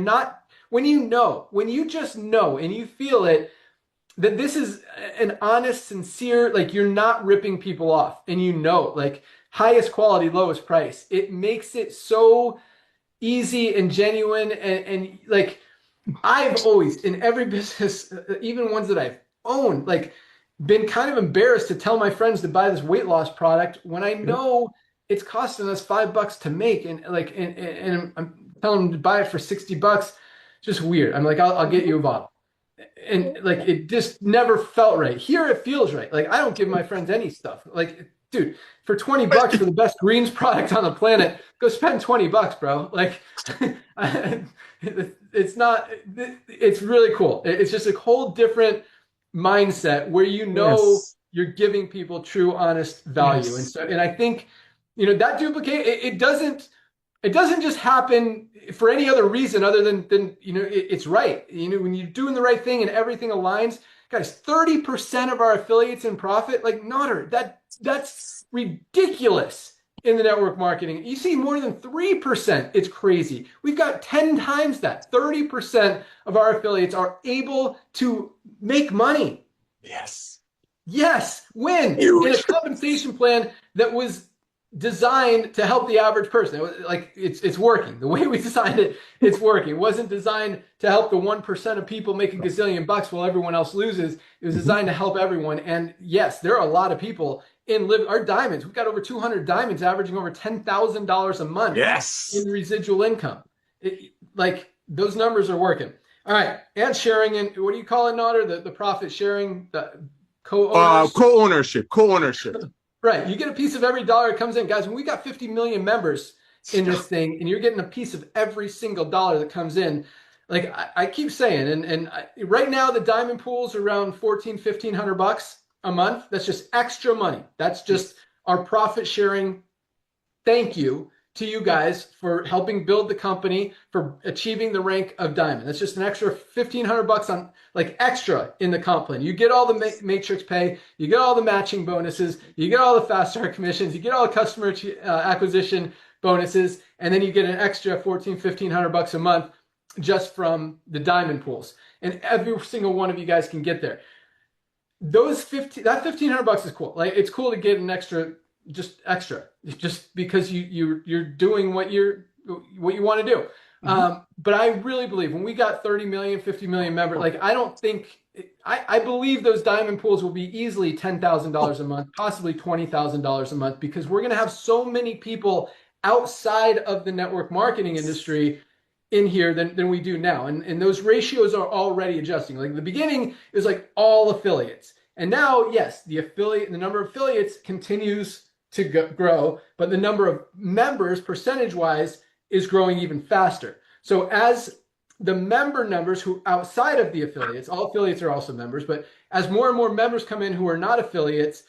just know and you feel it, that this is an honest, sincere, like you're not ripping people off, and like highest quality, lowest price, it makes it so easy and genuine. And like I've always, in every business, even ones that I've owned, like been kind of embarrassed to tell my friends to buy this weight loss product when I know it's costing us $5 to make, and I'm telling them to buy it for $60. Just weird. I'm like, I'll get you a bottle. And like, it just never felt right. Here it feels right. Like I don't give my friends any stuff. Like, dude, for $20 for the best greens product on the planet, go spend $20, bro. Like it's really cool. It's just a whole different mindset where you're giving people true, honest value. And I think, that duplicate, it doesn't just happen for any other reason other than it's right. When you're doing the right thing and everything aligns, guys, 30% of our affiliates in profit, like Nodder, that's ridiculous in the network marketing. You see more than 3%. It's crazy. We've got 10 times that. 30% of our affiliates are able to make money. Yes. Win. In a compensation plan that was designed to help the average person. It's working. The way we designed it, it's working. It wasn't designed to help the 1% of people make a gazillion bucks while everyone else loses. It was designed to help everyone. And yes, there are a lot of people in our diamonds. We've got over 200 diamonds averaging over $10,000 a month in residual income. Those numbers are working. All right. And sharing, and what do you call it, Nodder? The profit sharing, the co-ownership. Right. You get a piece of every dollar that comes in. Guys, when we got 50 million members in this thing, and you're getting a piece of every single dollar that comes in, like I keep saying, and right now the diamond pool's around $1,400-1,500. a month, that's just extra money. That's just our profit sharing. Thank you to you guys for helping build the company, for achieving the rank of diamond. That's just an extra $1,500 on like extra in the comp plan. You get all the matrix pay, you get all the matching bonuses, you get all the fast start commissions, you get all the customer acquisition bonuses, and then you get an extra $1,500 a month just from the diamond pools. And every single one of you guys can get there. That $1,500 is cool. Like, it's cool to get an extra, just because you're doing what you want to do. But I really believe when we got 30 million, 50 million members, like, I believe those diamond pools will be easily $10,000 a month, possibly $20,000 a month, because we're going to have so many people outside of the network marketing industry in here than we do now. And those ratios are already adjusting. Like, the beginning is like all affiliates. And now, yes, the number of affiliates continues to grow, but the number of members percentage-wise is growing even faster. So as the member numbers who outside of the affiliates, all affiliates are also members, but as more and more members come in who are not affiliates,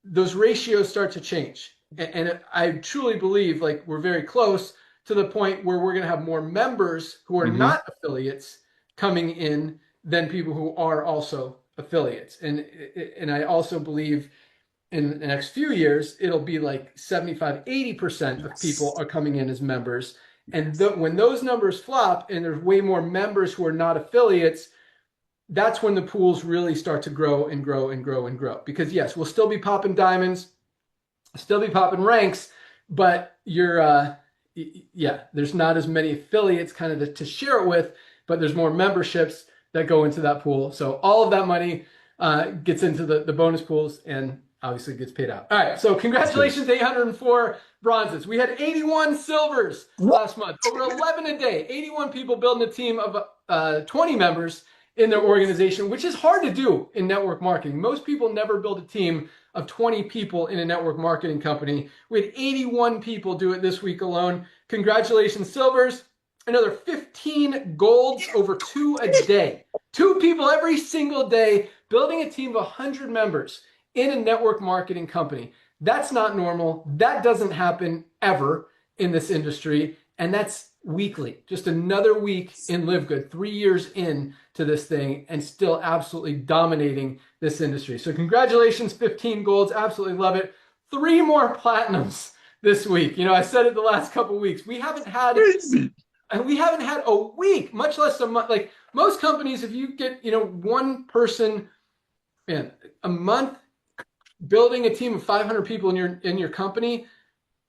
those ratios start to change. And I truly believe, like, we're very close to the point where we're going to have more members who are not affiliates coming in than people who are also affiliates. And I also believe in the next few years, it'll be like 75-80% of people are coming in as members. And when those numbers flop and there's way more members who are not affiliates, that's when the pools really start to grow and grow and grow and grow. Because yes, we'll still be popping diamonds, still be popping ranks, but there's not as many affiliates kind of to share it with, but there's more memberships that go into that pool. So all of that money gets into the bonus pools and obviously gets paid out. All right, so congratulations, 804 bronzes. We had 81 silvers last month, over 11 a day, 81 people building a team of 20 members in their organization, which is hard to do in network marketing. Most people never build a team of 20 people in a network marketing company. We had 81 people do it this week alone. Congratulations, silvers. Another 15 golds, over 2 a day. 2 people every single day building a team of 100 members in a network marketing company. That's not normal. That doesn't happen ever in this industry. And that's weekly. Just another week in Live Good, 3 years in to this thing, and still absolutely dominating this industry. So congratulations, 15 golds. Absolutely love it. 3 more platinums this week. You know, I said it the last couple of weeks. We haven't had a week, much less a month. Like, most companies, if you get, one person a month building a team of 500 people in your company,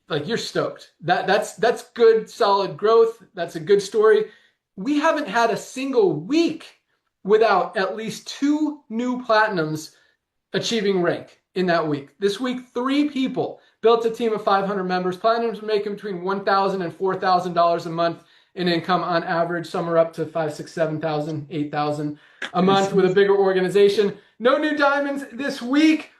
like, you're stoked. That's good, solid growth. That's a good story. We haven't had a single week without at least 2 new platinums achieving rank in that week. This week, 3 people built a team of 500 members. Platinums are making between $1,000 and $4,000 a month in income on average. Some are up to $5,000, $6,000, $7,000, $8,000 a month with a bigger organization. No new diamonds this week.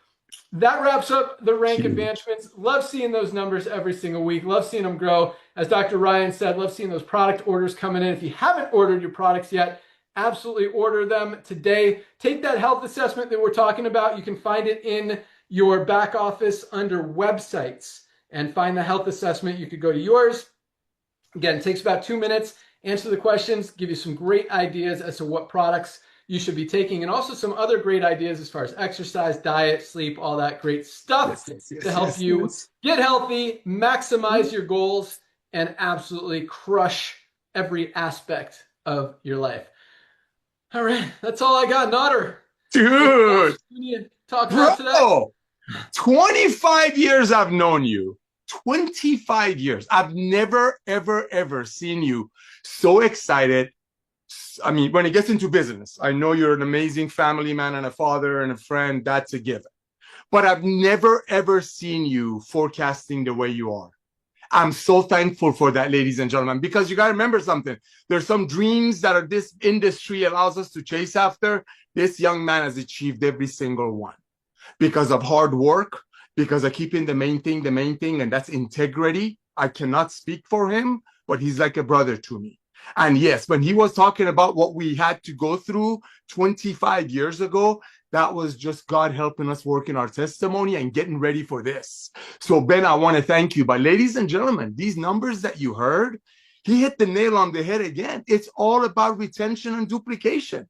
That wraps up the rank advancements. Love seeing those numbers every single week. Love seeing them grow. As Dr. Ryan said, love seeing those product orders coming in. If you haven't ordered your products yet, absolutely order them today. Take that health assessment that we're talking about. You can find it in your back office under websites and find the health assessment. You could go to yours. Again, it takes about 2 minutes. Answer the questions, give you some great ideas as to what products you should be taking, and also some other great ideas as far as exercise, diet, sleep, all that great stuff to help you get healthy, maximize your goals, and absolutely crush every aspect of your life. All right, that's all I got. Nodder. Dude. Talk about today. 25 years I've known you. 25 years. I've never, ever, ever seen you so excited. I mean, when it gets into business, I know you're an amazing family man and a father and a friend. That's a given. But I've never, ever seen you forecasting the way you are. I'm so thankful for that, ladies and gentlemen, because you got to remember something. There's some dreams that this industry allows us to chase after. This young man has achieved every single one because of hard work, because of keeping the main thing, and that's integrity. I cannot speak for him, but he's like a brother to me. And yes, when he was talking about what we had to go through 25 years ago, That was just God helping us work in our testimony and getting ready for this. So Ben, I want to thank you. But ladies and gentlemen, these numbers that you heard, he hit the nail on the head again. It's all about retention and duplication.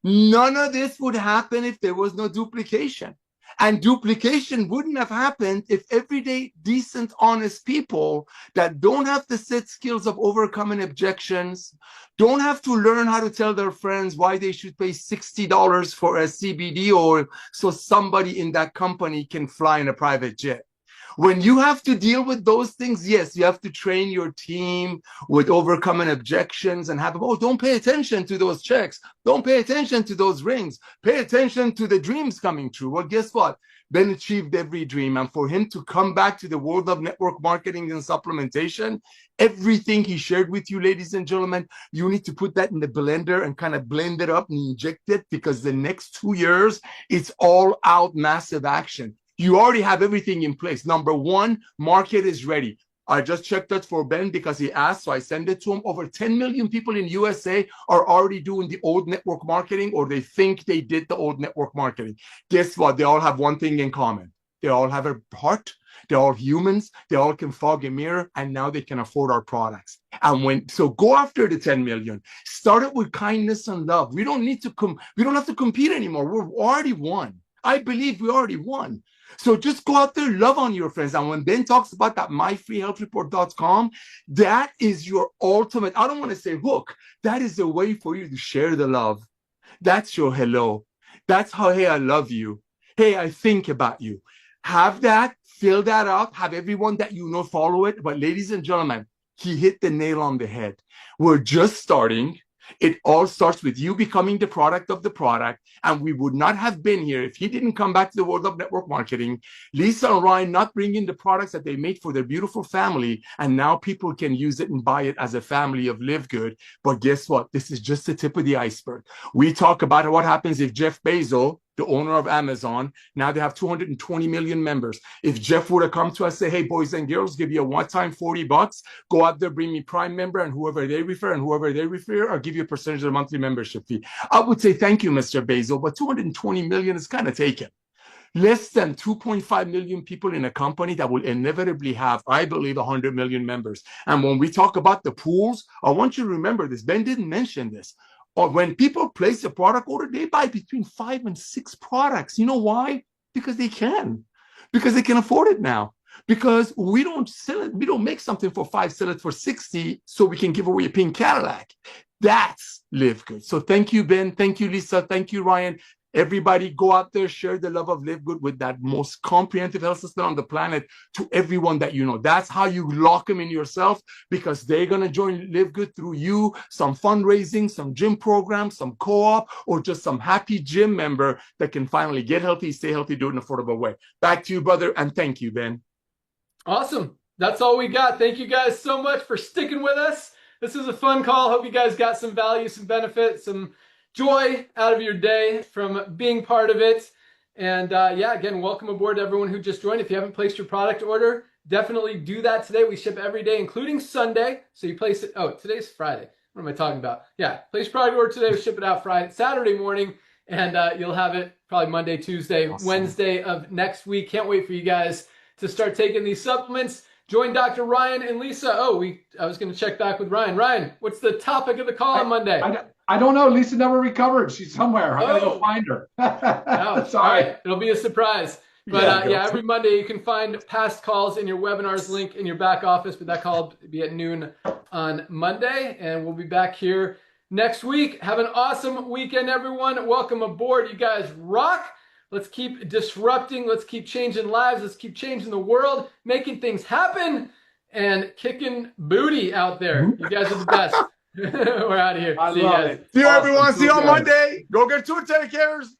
None of this would happen if there was no duplication. And duplication wouldn't have happened if everyday, decent, honest people that don't have the set skills of overcoming objections, don't have to learn how to tell their friends why they should pay $60 for a CBD oil so somebody in that company can fly in a private jet. When you have to deal with those things, yes, you have to train your team with overcoming objections and have, oh, don't pay attention to those checks. Don't pay attention to those rings. Pay attention to the dreams coming true. Well, guess what? Ben achieved every dream. And for him to come back to the world of network marketing and supplementation, everything he shared with you, ladies and gentlemen, you need to put that in the blender and kind of blend it up and inject it, because the next 2 years, it's all out massive action. You already have everything in place. Number one, market is ready. I just checked that for Ben because he asked, so I send it to him. Over 10 million people in USA are already doing the old network marketing, or they think they did the old network marketing. Guess what? They all have one thing in common. They all have a heart. They're all humans. They all can fog a mirror, and now they can afford our products. And so go after the 10 million. Start it with kindness and love. We don't need to we don't have to compete anymore. We're already won. I believe we already won. So just go out there, love on your friends. And when Ben talks about that myfreehealthreport.com, that is your ultimate, I don't want to say hook. That is the way for you to share the love. That's your hello. That's how, hey, I love you. Hey, I think about you. Have that, fill that out, have everyone that you know follow it. But ladies and gentlemen, he hit the nail on the head. We're just starting. It all starts with you becoming the product of the product. And we would not have been here if he didn't come back to the world of network marketing. Lisa and Ryan not bringing the products that they made for their beautiful family. And now people can use it and buy it as a family of Live Good. But guess what? This is just the tip of the iceberg. We talk about what happens if Jeff Bezos, the owner of Amazon, now they have 220 million members. If Jeff would have come to us, say, hey, boys and girls, give you a one-time $40, go out there, bring me Prime member, and whoever they refer, I'll give you a percentage of the monthly membership fee. I would say, thank you, Mr. Bezos, but 220 million is kind of taken. Less than 2.5 million people in a company that will inevitably have, I believe, 100 million members. And when we talk about the pools, I want you to remember this. Ben didn't mention this. Or when people place a product order, they buy between 5 and 6 products. You know why? Because they can. Because they can afford it now. Because we don't sell it. We don't make something for 5, sell it for 60, so we can give away a pink Cadillac. That's Live Good. So thank you, Ben. Thank you, Lisa. Thank you, Ryan. Everybody go out there, share the love of Live Good with that most comprehensive health system on the planet to everyone that you know. That's how you lock them in yourself, because they're going to join Live Good through you, some fundraising, some gym programs, some co-op, or just some happy gym member that can finally get healthy, stay healthy, do it in an affordable way. Back to you, brother, and thank you, Ben. Awesome. That's all we got. Thank you guys so much for sticking with us. This is a fun call. Hope you guys got some value, some benefit, some joy out of your day from being part of it. And yeah, again, welcome aboard to everyone who just joined. If you haven't placed your product order, definitely do that today. We ship every day, including Sunday. So you place it. Oh, today's Friday. What am I talking about? Yeah, place your product order today. We ship it out Saturday morning, and you'll have it probably Monday, Tuesday, awesome. Wednesday of next week. Can't wait for you guys to start taking these supplements. Join Dr. Ryan and Lisa. Oh, I was going to check back with Ryan. Ryan, what's the topic of the call on Monday? I don't know. Lisa never recovered. She's somewhere. I gotta go find her. No, sorry. All right. It'll be a surprise. But yeah, every Monday you can find past calls in your webinars link in your back office. But that call will be at noon on Monday. And we'll be back here next week. Have an awesome weekend, everyone. Welcome aboard. You guys rock. Let's keep disrupting. Let's keep changing lives. Let's keep changing the world, making things happen, and kicking booty out there. You guys are the best. We're out of here. See you guys. See you, everyone. See you on Monday. Go get 2 10 cares.